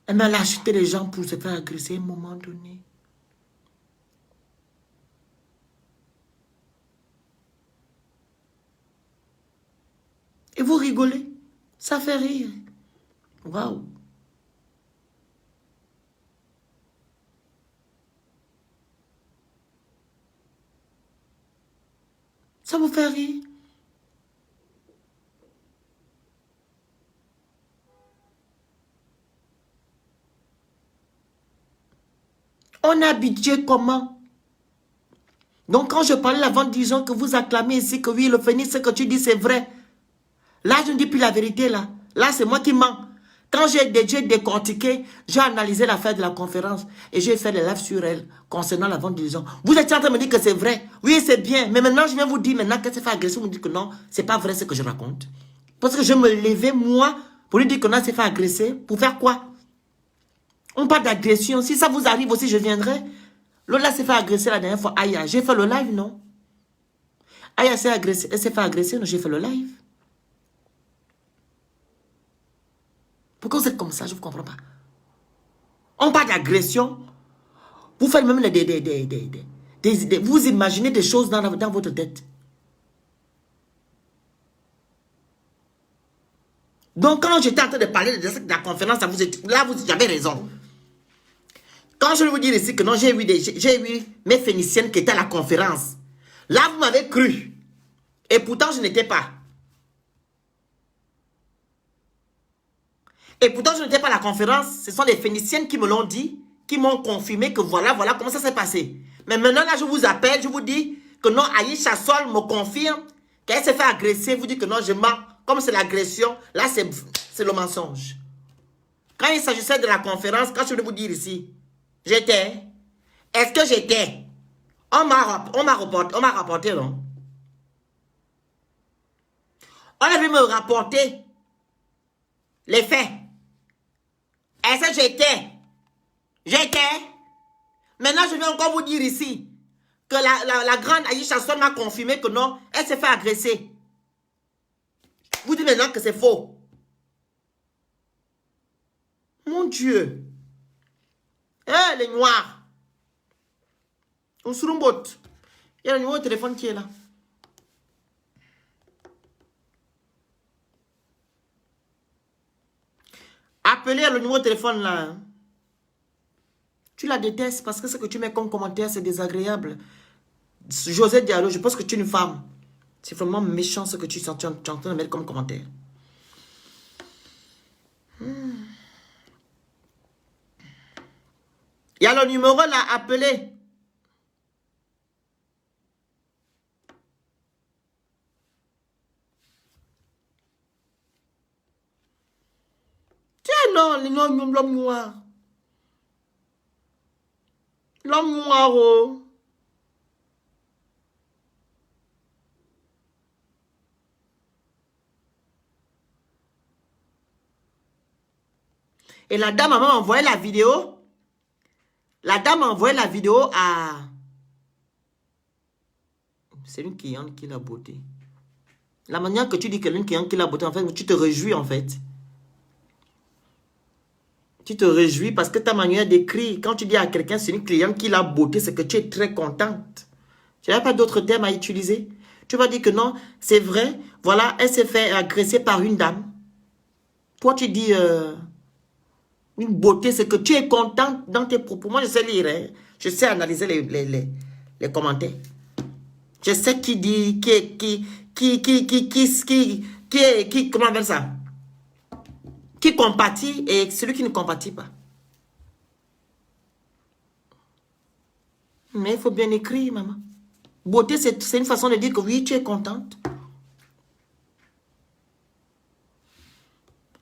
Elle a acheté les gens pour se faire agresser à un moment donné. Et vous rigolez. Ça fait rire. Waouh. Ça vous fait rire. On a habitué comment? Donc quand je parlais avant, disons que vous acclamez ici que oui, le phénix, ce que tu dis, c'est vrai. Là, je ne dis plus la vérité, là. Là, c'est moi qui mens. Quand j'ai décortiqué, j'ai analysé l'affaire de la conférence et j'ai fait les lives sur elle concernant la vente d'illusions. Vous êtes en train de me dire que c'est vrai. Oui, c'est bien. Mais maintenant, je viens vous dire maintenant qu'elle s'est fait agresser. Vous me dites que non, c'est pas vrai ce que je raconte. Parce que je me levais, moi, pour lui dire que non, elle s'est fait agresser. Pour faire quoi? On parle d'agression. Si ça vous arrive aussi, je viendrai. Lola s'est fait agresser la dernière fois. Aya, j'ai fait le live, non? Aya s'est agressée. Elle s'est fait agresser, non? J'ai fait le live. Pourquoi vous êtes comme ça? Je ne vous comprends pas. On parle d'agression. Vous faites même vous imaginez des choses dans votre tête. Donc, quand j'étais en train de parler de la conférence, là, vous avez raison. Quand je vais vous dire ici que non, j'ai eu mes phéniciennes qui étaient à la conférence. Là, vous m'avez cru. Et pourtant, je n'étais pas. Et pourtant, je n'étais pas à la conférence. Ce sont les phéniciennes qui me l'ont dit, qui m'ont confirmé que voilà comment ça s'est passé. Mais maintenant, là, je vous appelle, je vous dis que non, Aïcha Sol me confirme qu'elle s'est fait agresser. Vous dites que non, je mens. Comme c'est l'agression, là, c'est le mensonge. Quand il s'agissait de la conférence, quand je vais vous dire ici, j'étais. Est-ce que j'étais? On m'a rapporté, non? On avait me rapporter les faits. Est-ce que j'étais? J'étais. Maintenant, je vais encore vous dire ici que la grande Aïcha Son m'a confirmé que non, elle s'est fait agresser. Vous dites maintenant que c'est faux. Mon Dieu. Eh, les noirs. On se rumbot. Il y a le numéro de téléphone qui est là. Appelez le numéro de téléphone là. Tu la détestes parce que ce que tu mets comme commentaire, c'est désagréable. José Diallo, je pense que tu es une femme. C'est vraiment méchant ce que tu es en train de mettre comme commentaire. Il y a le numéro là, appelez. Tiens, non, l'homme noir. L'homme noir, oh. Et la dame m'a envoyé la vidéo. La dame a envoyé la vidéo à... C'est une cliente qui l'a beauté. La manière que tu dis que l'une cliente qui l'a beauté, en fait, tu te réjouis en fait. Tu te réjouis parce que ta manière d'écrire, quand tu dis à quelqu'un c'est une cliente qui l'a beauté, c'est que tu es très contente. Tu n'as pas d'autres termes à utiliser. Tu vas dire que non, c'est vrai, voilà, elle s'est fait agresser par une dame. Toi, tu dis une beauté, c'est que tu es contente dans tes propos. Moi, je sais lire, hein. Je sais analyser les commentaires. Je sais qui dit, comment on appelle ça? Qui compatit et celui qui ne compatit pas. Mais il faut bien écrire, maman. Beauté, c'est une façon de dire que oui, tu es contente.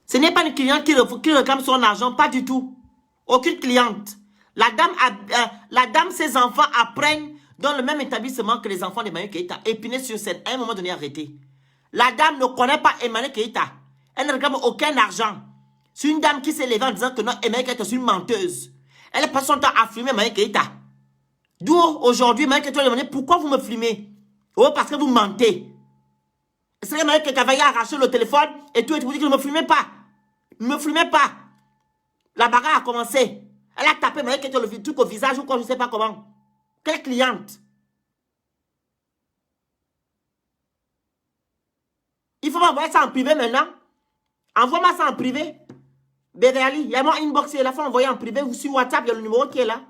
Ce n'est pas une cliente qui réclame son argent, pas du tout. Aucune cliente. La dame, ses enfants apprennent dans le même établissement que les enfants d'Emmanuel Keïta. Épinay sur scène, à un moment donné arrêté. La dame ne connaît pas Emmanuel Keïta. Elle ne réclame aucun argent. C'est une dame qui s'est levée en disant que non, Emmanuel Keïta, c'est une menteuse. Elle passe son temps à filmer Emmanuel Keïta. D'où aujourd'hui, Emmanuel Keïta lui a demandé pourquoi vous me filmez. Oh, parce que vous mentez. C'est Emmanuel Keïta va y arracher le téléphone et tout, et vous dites que ne me filmez pas. Ne me filmez pas. La bagarre a commencé. Elle a tapé Emmanuel Keïta le truc au visage ou quoi, je ne sais pas comment. Quelle cliente? Il faut m'envoyer ça en privé maintenant. Envoie-moi ça en privé. Beverly, il y a mon inbox, il faut envoyer en privé. Ou sur WhatsApp, il y a le numéro qui est là.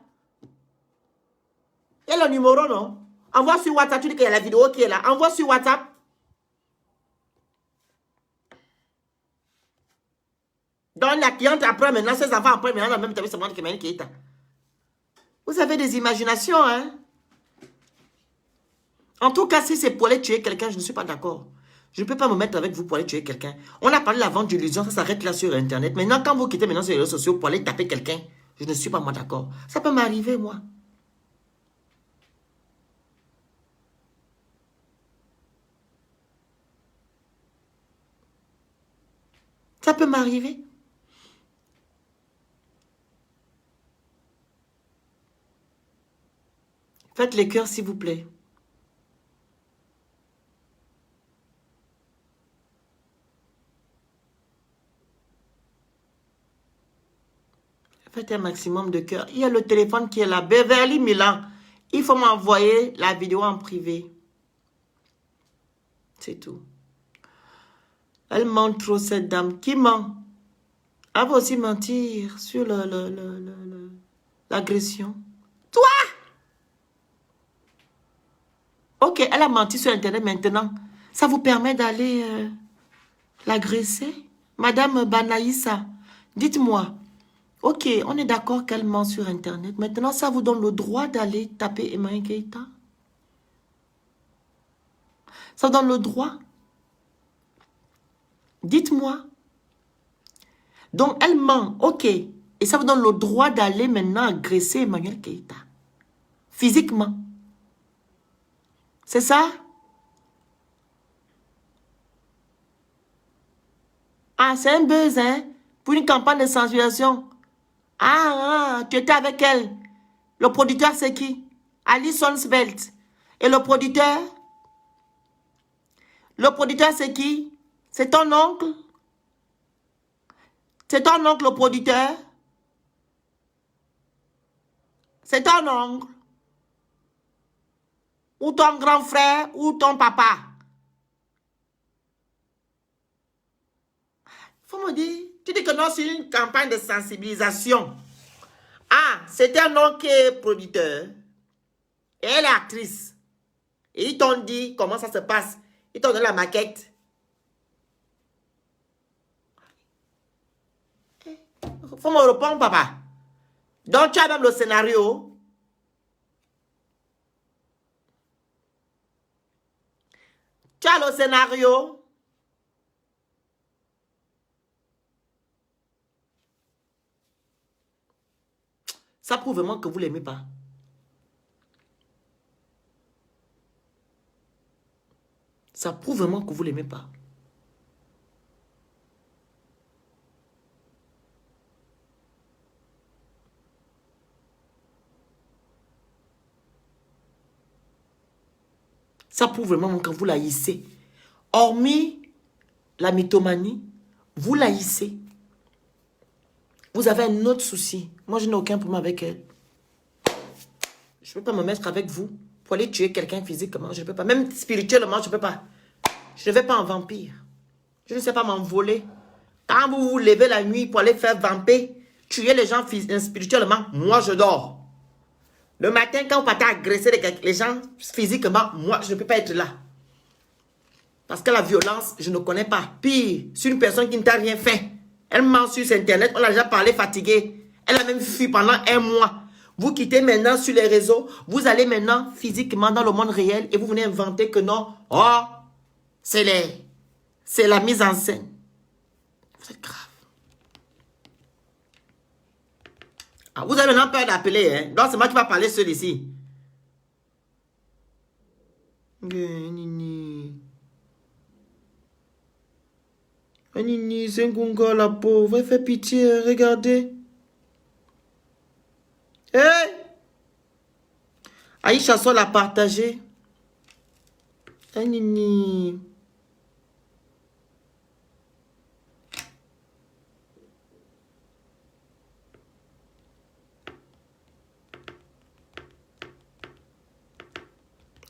Il y a le numéro, non? Envoie sur WhatsApp, tu dis qu'il y a la vidéo qui est là. Envoie sur WhatsApp. Donc la cliente après, maintenant, ses enfants après, maintenant, dans le même établissement que Emmanuel Keïta. Vous avez des imaginations, hein? En tout cas, si c'est pour aller tuer quelqu'un, je ne suis pas d'accord. Je ne peux pas me mettre avec vous pour aller tuer quelqu'un. On a parlé de la vente d'illusions, ça s'arrête là sur Internet. Maintenant, quand vous quittez maintenant sur les réseaux sociaux pour aller taper quelqu'un, je ne suis pas moi d'accord. Ça peut m'arriver, moi. Ça peut m'arriver. Faites les cœurs, s'il vous plaît. Faites un maximum de cœurs. Il y a le téléphone qui est là. Beverly Milan. Il faut m'envoyer la vidéo en privé. C'est tout. Elle ment trop, cette dame. Qui ment? Elle va aussi mentir sur l'agression. Toi! Ok, elle a menti sur Internet maintenant. Ça vous permet d'aller l'agresser? Madame Banaïssa, dites-moi. Ok, on est d'accord qu'elle ment sur Internet. Maintenant, ça vous donne le droit d'aller taper Emmanuel Keïta? Ça vous donne le droit? Dites-moi. Donc, elle ment, ok. Et ça vous donne le droit d'aller maintenant agresser Emmanuel Keïta. Physiquement. C'est ça? Ah, c'est un buzz, hein? Pour une campagne de sensibilisation. Tu étais avec elle. Le producteur, c'est qui? Alison Spelt. Et le producteur? Le producteur, c'est qui? C'est ton oncle? C'est ton oncle, le producteur? C'est ton oncle? Ou ton grand frère? Ou ton papa? Faut me dire, tu dis que non, c'est une campagne de sensibilisation. Ah, c'est un homme qui est producteur. Et elle est actrice. Et ils t'ont dit comment ça se passe. Ils t'ont donné la maquette. Faut me répondre, papa. Donc, tu as même le scénario. Tu as le scénario. Ça prouve vraiment que vous ne l'aimez pas. Ça prouve vraiment que vous ne l'aimez pas. Ça prouve vraiment quand vous la haïssez. Hormis la mythomanie, vous la haïssez. Vous avez un autre souci. Moi, je n'ai aucun problème avec elle. Je ne peux pas me mettre avec vous pour aller tuer quelqu'un physiquement. Je ne peux pas. Même spirituellement, je ne peux pas. Je ne vais pas en vampire. Je ne sais pas m'envoler. Quand vous vous levez la nuit pour aller faire vamper, tuer les gens spirituellement, moi, je dors. Le matin, quand vous partez agresser les gens physiquement, moi, je ne peux pas être là. Parce que la violence, je ne connais pas. Pire, sur une personne qui ne t'a rien fait. Elle ment sur Internet, on l'a déjà parlé fatiguée. Elle a même fui pendant 1 mois. Vous quittez maintenant sur les réseaux. Vous allez maintenant physiquement dans le monde réel et vous venez inventer que non. Oh, c'est la mise en scène. Vous êtes grave. Ah, vous avez maintenant peur d'appeler, hein? Donc c'est moi qui va parler seul ici. Nini. Nini, c'est un gonga la pauvre. Elle fait pitié, regardez. Hé! Aïcha Sol a partagé. Nini.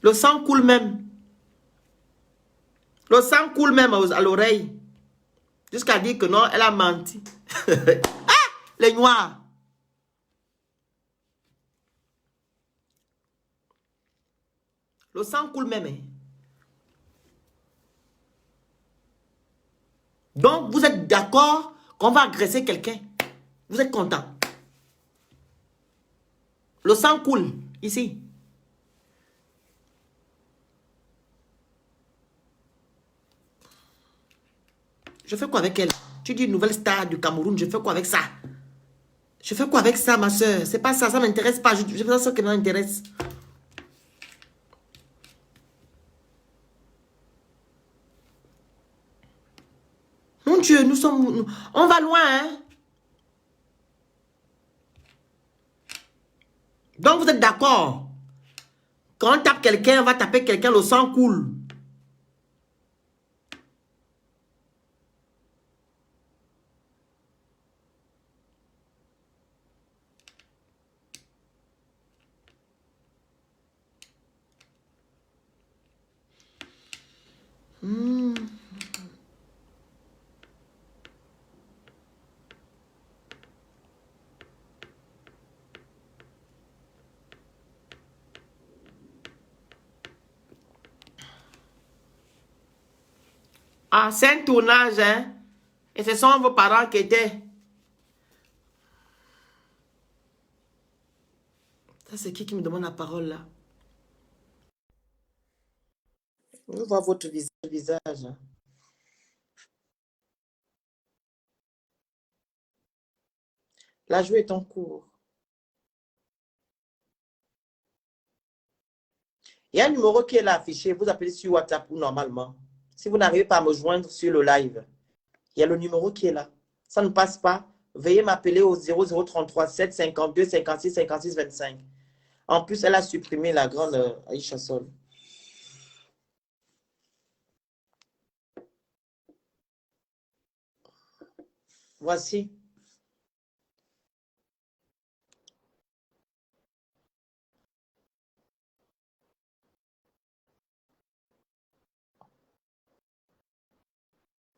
Le sang coule même. Le sang coule même à l'oreille. Jusqu'à dire que non, elle a menti. Ah! Les noirs. Le sang coule même. Hein. Donc, vous êtes d'accord qu'on va agresser quelqu'un. Vous êtes content. Le sang coule ici. Je fais quoi avec elle? Tu dis une nouvelle star du Cameroun, je fais quoi avec ça? Je fais quoi avec ça, ma soeur? C'est pas ça, ça m'intéresse pas. Je fais ça qui m'intéresse. Mon Dieu, on va loin, hein? Donc, vous êtes d'accord? Quand on tape quelqu'un, on va taper quelqu'un, le sang coule. Ah, c'est un tournage, hein? Et ce sont vos parents qui étaient. Ça, c'est qui me demande la parole, là? Je veux voir votre visage. Hein. La joue est en cours. Il y a un numéro qui est là affiché. Vous appelez sur WhatsApp ou normalement. Si vous n'arrivez pas à me joindre sur le live, il y a le numéro qui est là. Ça ne passe pas. Veuillez m'appeler au 0033 7 52 56 56 25. En plus, elle a supprimé la grande Aïcha Sol. Voici.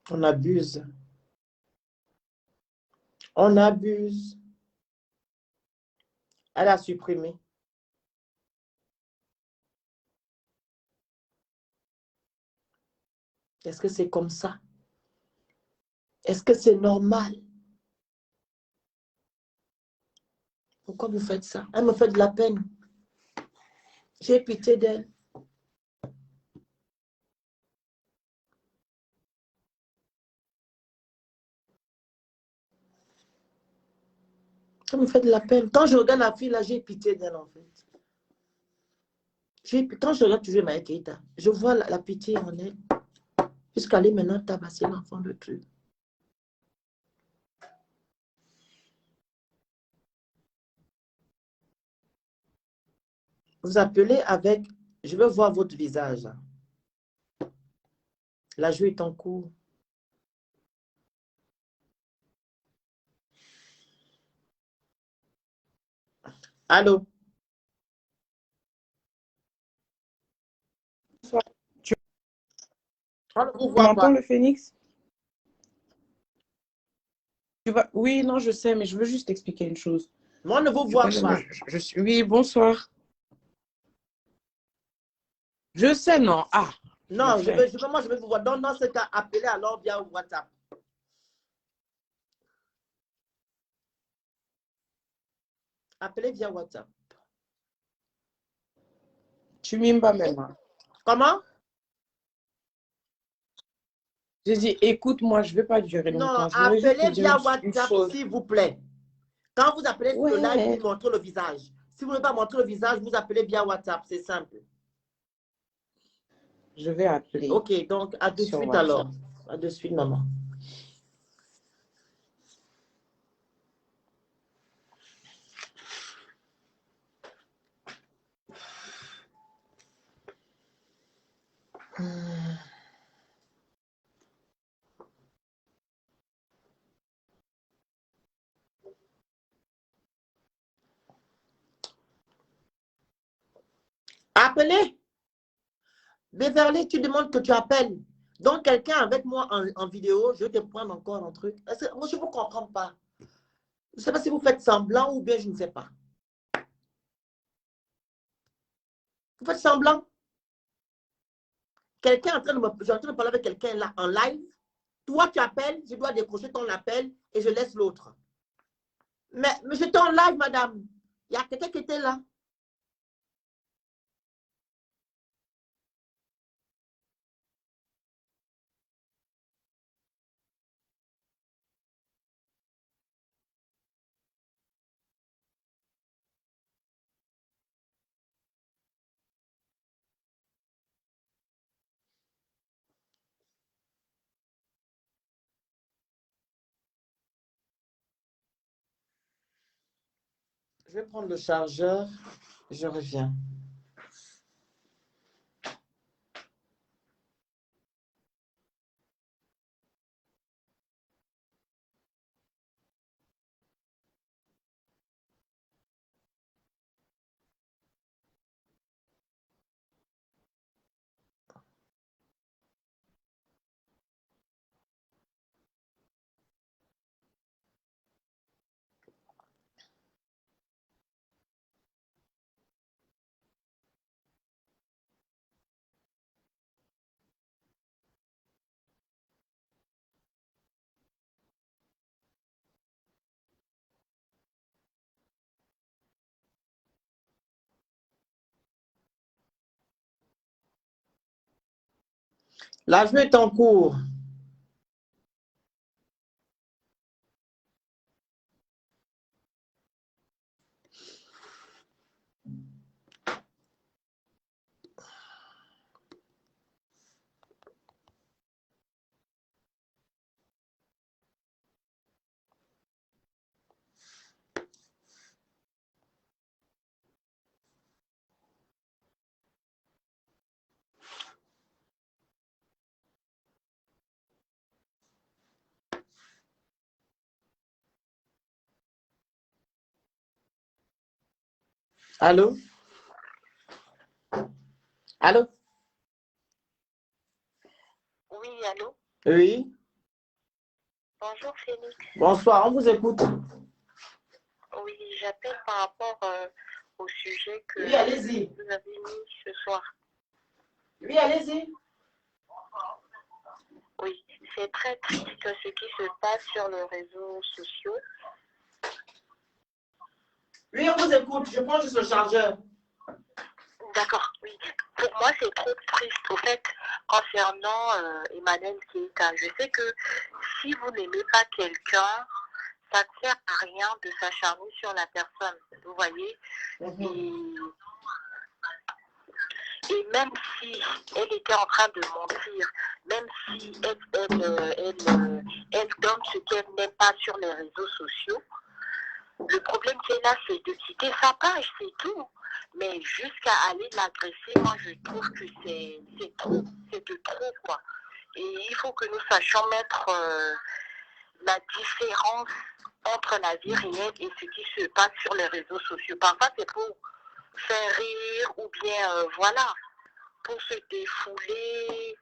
On abuse. On abuse. Elle a supprimé. Est-ce que c'est comme ça? Est-ce que c'est normal? Pourquoi vous faites ça? Elle me fait de la peine. J'ai pitié d'elle. Ça me fait de la peine. Quand je regarde la fille là, j'ai pitié d'elle en fait. Quand je regarde toujours Maya Keita, je vois la pitié en elle. Jusqu'à aller maintenant tabasser l'enfant de truc. Vous appelez avec, je veux voir votre visage. La joue est en cours. Allô? On ne vous Tu voit m'entends, pas. le phénix? Oui, non, je sais, mais je veux juste expliquer une chose. Moi, on ne vous C'est voit quoi, pas. je suis... Oui, bonsoir. Je sais, non. Ah, Non, frère. moi, je vais vous voir. Donc, dans ce cas, appelez alors via WhatsApp. Appelez via WhatsApp. Tu mimes pas même. Hein. Comment? J'ai dit, écoute-moi, je ne vais pas durer Non, longtemps. Je voudrais juste te appelez dire via une WhatsApp, chose. s'il vous plaît. Quand vous appelez sur le live, Ouais. vous montrez le visage. Si vous ne voulez pas montrer le visage, vous appelez via WhatsApp. C'est simple. Je vais appeler. Ok, donc à de sur suite WhatsApp. alors. À de suite, maman. Appelez. Beverly, tu demandes que tu appelles. Donc, quelqu'un avec moi en vidéo, je vais te prendre encore un truc. Moi, je ne vous comprends pas. Je ne sais pas si vous faites semblant ou bien je ne sais pas. Vous faites semblant. Quelqu'un est en train de je suis en train de parler avec quelqu'un là en live. Toi, tu appelles, je dois décrocher ton appel et je laisse l'autre. Mais j'étais en live, madame. Il y a quelqu'un qui était là. Je vais prendre le chargeur. Je reviens. La jeu est en cours. Allô? Allô? Oui, allô? Oui. Bonjour Félix. Bonsoir, on vous écoute. Oui, j'appelle par rapport au sujet que Oui, allez-y. vous avez mis ce soir. Oui, allez-y. Oui, c'est très triste ce qui se passe sur les réseaux sociaux. Oui, on vous écoute. Je prends juste le chargeur. D'accord, oui. Pour moi, c'est trop triste. Au fait, concernant Emmanuel Keita, je sais que si vous n'aimez pas quelqu'un, ça ne sert à rien de s'acharner sur la personne. Vous voyez? Et même si elle était en train de mentir, même si elle donne ce qu'elle n'aime pas sur les réseaux sociaux, le problème qu'elle a, c'est de quitter sa page, c'est tout. Mais jusqu'à aller l'agresser, moi je trouve que c'est trop, c'est de trop quoi. Et il faut que nous sachions mettre la différence entre la vie réelle et ce qui se passe sur les réseaux sociaux. Parfois, c'est pour faire rire ou bien, voilà, pour se défouler,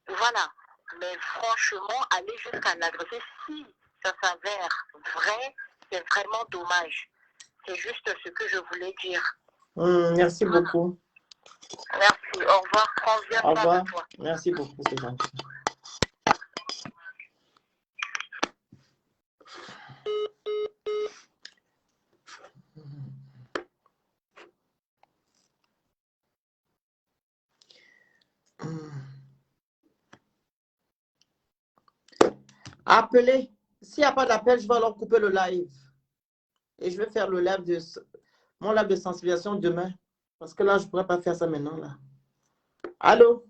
voilà. Mais franchement, aller jusqu'à l'agresser, si ça s'avère vrai, c'est vraiment dommage. C'est juste ce que je voulais dire. Merci beaucoup. Merci. Au revoir. Prends bien Au soin revoir. de toi. Merci beaucoup, c'est gentil. Appelez. S'il n'y a pas d'appel, je vais alors couper le live. Et je vais faire le live mon live de sensibilisation demain. Parce que là, je ne pourrais pas faire ça maintenant. Là. Allô?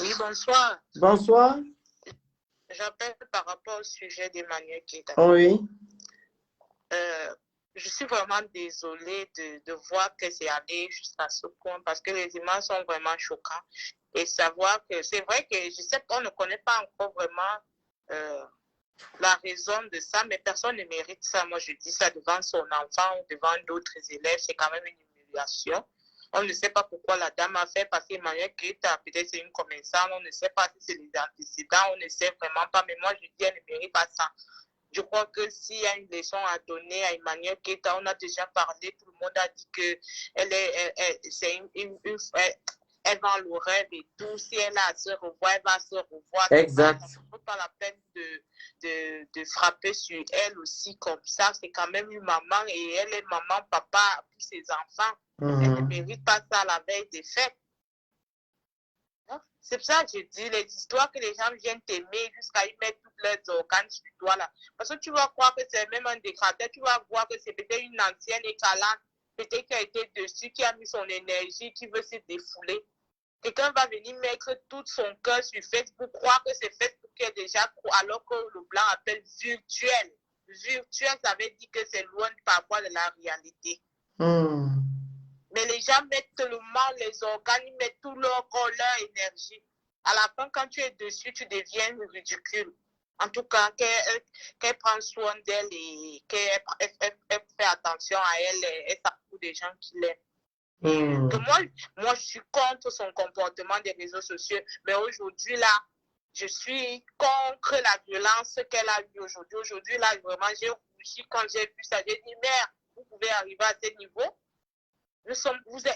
Oui, bonsoir. Bonsoir. J'appelle par rapport au sujet d'Emmanuel Keita. Oui. Je suis vraiment désolée de voir que c'est allé jusqu'à ce point parce que les images sont vraiment choquantes. Et savoir que c'est vrai que je sais qu'on ne connaît pas encore vraiment la raison de ça, mais personne ne mérite ça. Moi, je dis ça devant son enfant ou devant d'autres élèves. C'est quand même une humiliation. On ne sait pas pourquoi la dame a fait, parce qu'Emmanuel Keita, peut-être c'est une commerçante, on ne sait pas si c'est les antécédents, on ne sait vraiment pas, mais moi je dis elle ne mérite pas ça. Je crois que s'il y a une leçon à donner à Emmanuel Keita, on a déjà parlé, tout le monde a dit que elle va le rêve et tout. Si elle a à se revoir, elle va se revoir. Exact. Ça ne vaut pas la peine de frapper sur elle aussi comme ça. C'est quand même une maman et elle est maman, papa pour ses enfants. Elle ne mérite pas ça la veille des fêtes. C'est pour ça que je dis, les histoires que les gens viennent t'aimer jusqu'à y mettre tous leurs organes sur toi là. Parce que tu vas croire que c'est même un dégradé, tu vas voir que c'est peut-être une ancienne écalante, peut-être qui a été dessus, qui a mis son énergie, qui veut se défouler. Quelqu'un va venir mettre tout son cœur sur Facebook, croire que c'est Facebook qui est déjà, alors que le blanc appelle virtuel. Virtuel, ça veut dire que c'est loin parfois de la réalité. Mais les gens mettent tellement les organes, ils mettent tout leur corps, leur énergie. À la fin, quand tu es dessus, tu deviens ridicule. En tout cas, qu'elle prend soin d'elle et qu'elle fait attention à elle et ça pour des gens qui l'aiment. Que moi, je suis contre son comportement des réseaux sociaux. Mais aujourd'hui, là, je suis contre la violence qu'elle a eue aujourd'hui. Aujourd'hui, là, vraiment, j'ai rougi quand j'ai vu ça. J'ai dit, merde, vous pouvez arriver à ce niveau. Vous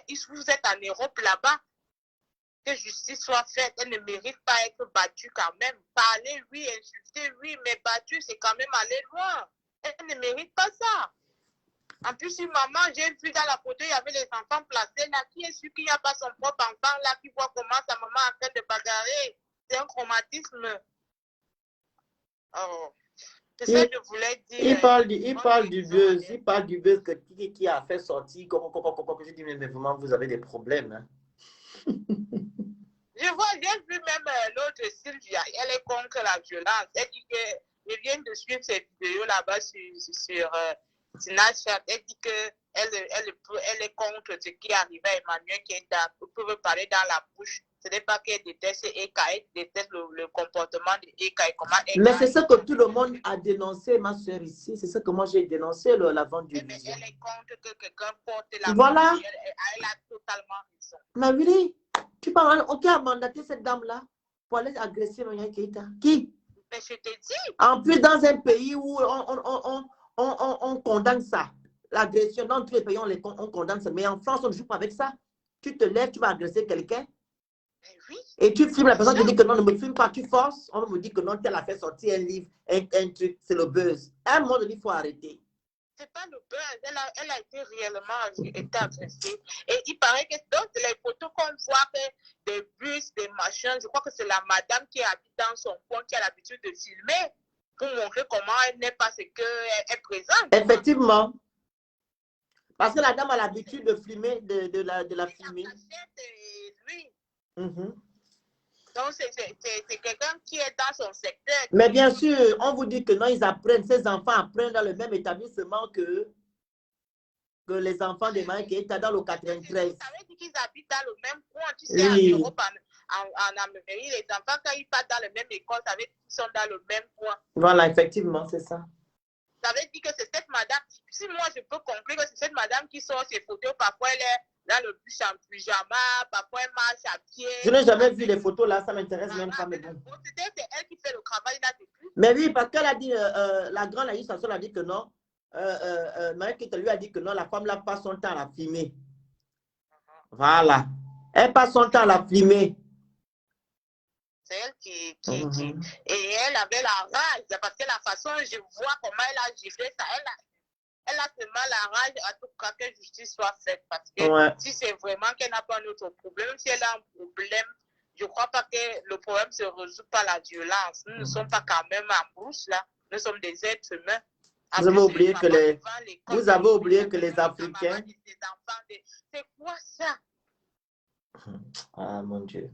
êtes en Europe là-bas. Que justice soit faite. Elle ne mérite pas être battue quand même. Parler, oui, insulter, oui, mais battue, c'est quand même aller loin. Elle ne mérite pas ça. En plus, une maman, j'ai vu dans la photo, il y avait les enfants placés là. Qui est sûr qu'il n'y a pas son propre enfant là qui voit comment sa maman est en train de bagarrer? C'est un traumatisme. Oh. C'est ça que je voulais dire. Il parle du buzz. Il parle du buzz qui a fait sortir. Comme je dis, mais vraiment, vous avez des problèmes. Hein? J'ai vu même l'autre Sylvia. Elle est contre la violence. Elle dit que je viens de suivre ces vidéos là-bas sur Snapchat. Elle dit qu'elle est contre ce qui arrive à Emmanuel Keita. Vous pouvez parler dans la bouche. Ce n'est pas qu'elle déteste Eka, elle déteste le comportement de Eka et comment Eka. Mais c'est ce que tout le monde a dénoncé, ma soeur ici. C'est ce que moi j'ai dénoncé, la vente du vision. Elle est contre que quelqu'un porte la voilà. Bouche. Elle a totalement raison. Mais oui, tu parles, qui a mandaté cette dame-là pour aller agresser Emmanuel Keita? Qui? Mais je te dis. En plus, dans un pays où on condamne ça, l'agression, dans tous les pays, on condamne ça. Mais en France, on ne joue pas avec ça. Tu te lèves, tu vas agresser quelqu'un. Oui. Et tu filmes, la personne te dit que non, ne me filme pas, tu forces. On me dit que non, elle a fait sortir un livre, un truc, c'est le buzz. À un moment donné, il faut arrêter. C'est pas le buzz, elle a été réellement agressée. Et il paraît que dans les photos qu'on voit, des bus, des machins, je crois que c'est la madame qui habite dans son coin qui a l'habitude de filmer pour montrer comment elle n'est pas ce qu'elle présente. Effectivement. Parce que la dame a l'habitude de filmer, de la filmer. Oui. Donc, c'est quelqu'un qui est dans son secteur. Mais bien sûr, on vous dit que non, ils apprennent, ces enfants apprennent dans le même établissement que les enfants de Mike qui étaient dans le 93. Ça veut dire qu'ils habitent dans le même coin, tu sais, oui. en Europe, en Amérique, les enfants, quand ils partent dans la même école, ça veut dire qu'ils sont dans le même coin. Voilà, effectivement, c'est ça. Ça veut dire que c'est cette madame, si moi je peux conclure que c'est cette madame qui sort ses photos, parfois elle est dans le bus en pyjama, parfois elle marche à pied. Je n'ai jamais vu les photos là, ça m'intéresse même pas. Mais bon. C'est elle qui fait le travail là depuis. Mais oui, parce qu'elle a dit, la grande administration a dit que non. Marie-Kate lui a dit que non, la femme là passe son temps à la filmer. Voilà. Elle passe son temps à la filmer. C'est elle qui. Et elle avait la rage, parce que la façon, je vois comment elle a giflé ça, elle a tellement la rage, en tout cas, que justice soit faite. Parce que si c'est vraiment qu'elle n'a pas un autre problème, si elle a un problème, je ne crois pas que le problème se résout par la violence. Nous ne sommes pas quand même en brousse, là. Nous sommes des êtres humains. Vous avez oublié que les Africains. C'est quoi ça? Ah, mon Dieu.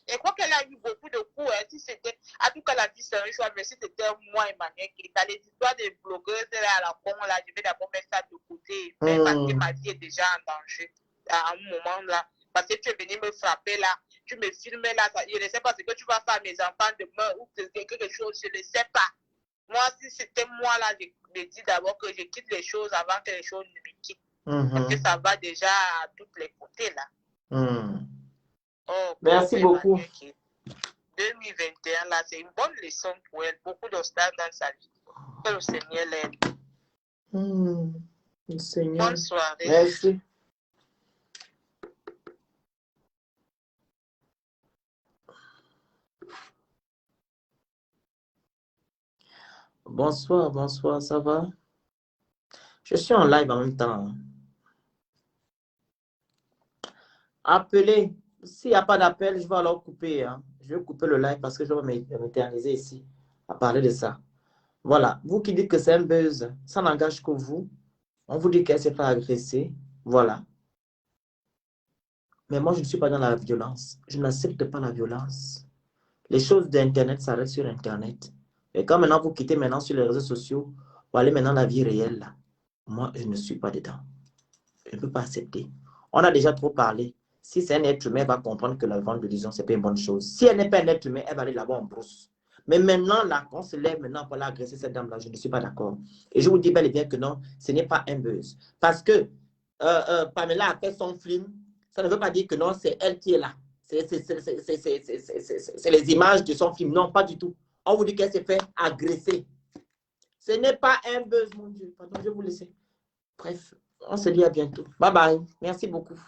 Et je crois qu'elle a eu beaucoup de coups. Hein. Si c'était, en tout cas, la vie, c'est un choix, mais si c'était moi, Emmanuel, qui est les histoires des blogueuses là, à la con, là, je vais d'abord mettre ça de côté. Parce que ma vie est déjà en danger à un moment là. Parce que tu es venu me frapper là, tu me filmes là, je ne sais pas ce que tu vas faire à mes enfants demain ou quelque chose, je ne sais pas. Moi, si c'était moi là, je me dis d'abord que je quitte les choses avant que les choses ne me quittent. Parce que ça va déjà à tous les côtés là. Oh, merci beaucoup. 2021, là, c'est une bonne leçon pour elle. Beaucoup d'obstacles dans sa vie. Que le Seigneur l'aide. Seigneur. Bonne soirée. Merci. Bonsoir, bonsoir, ça va? Je suis en live en même temps. Appelez. S'il n'y a pas d'appel, je vais alors couper. Hein. Je vais couper le live parce que je vais m'éterniser ici à parler de ça. Voilà. Vous qui dites que c'est un buzz, ça n'engage que vous. On vous dit qu'elle s'est fait agresser. Voilà. Mais moi, je ne suis pas dans la violence. Je n'accepte pas la violence. Les choses d'Internet s'arrêtent sur Internet. Et quand maintenant vous quittez maintenant sur les réseaux sociaux, vous allez maintenant dans la vie réelle là. Moi, je ne suis pas dedans. Je ne peux pas accepter. On a déjà trop parlé. Si c'est un être humain, elle va comprendre que la vente de liaison, ce n'est pas une bonne chose. Si elle n'est pas un être humain, elle va aller là-bas en brousse. Mais maintenant, là, on se lève maintenant pour aller agresser cette dame-là, je ne suis pas d'accord. Et je vous dis bel et bien que non, ce n'est pas un buzz. Parce que Pamela a fait son film, ça ne veut pas dire que non, c'est elle qui est là. C'est les images de son film. Non, pas du tout. On vous dit qu'elle s'est fait agresser. Ce n'est pas un buzz, mon Dieu. Pardon, je vais vous laisser. Bref, on se dit à bientôt. Bye bye. Merci beaucoup.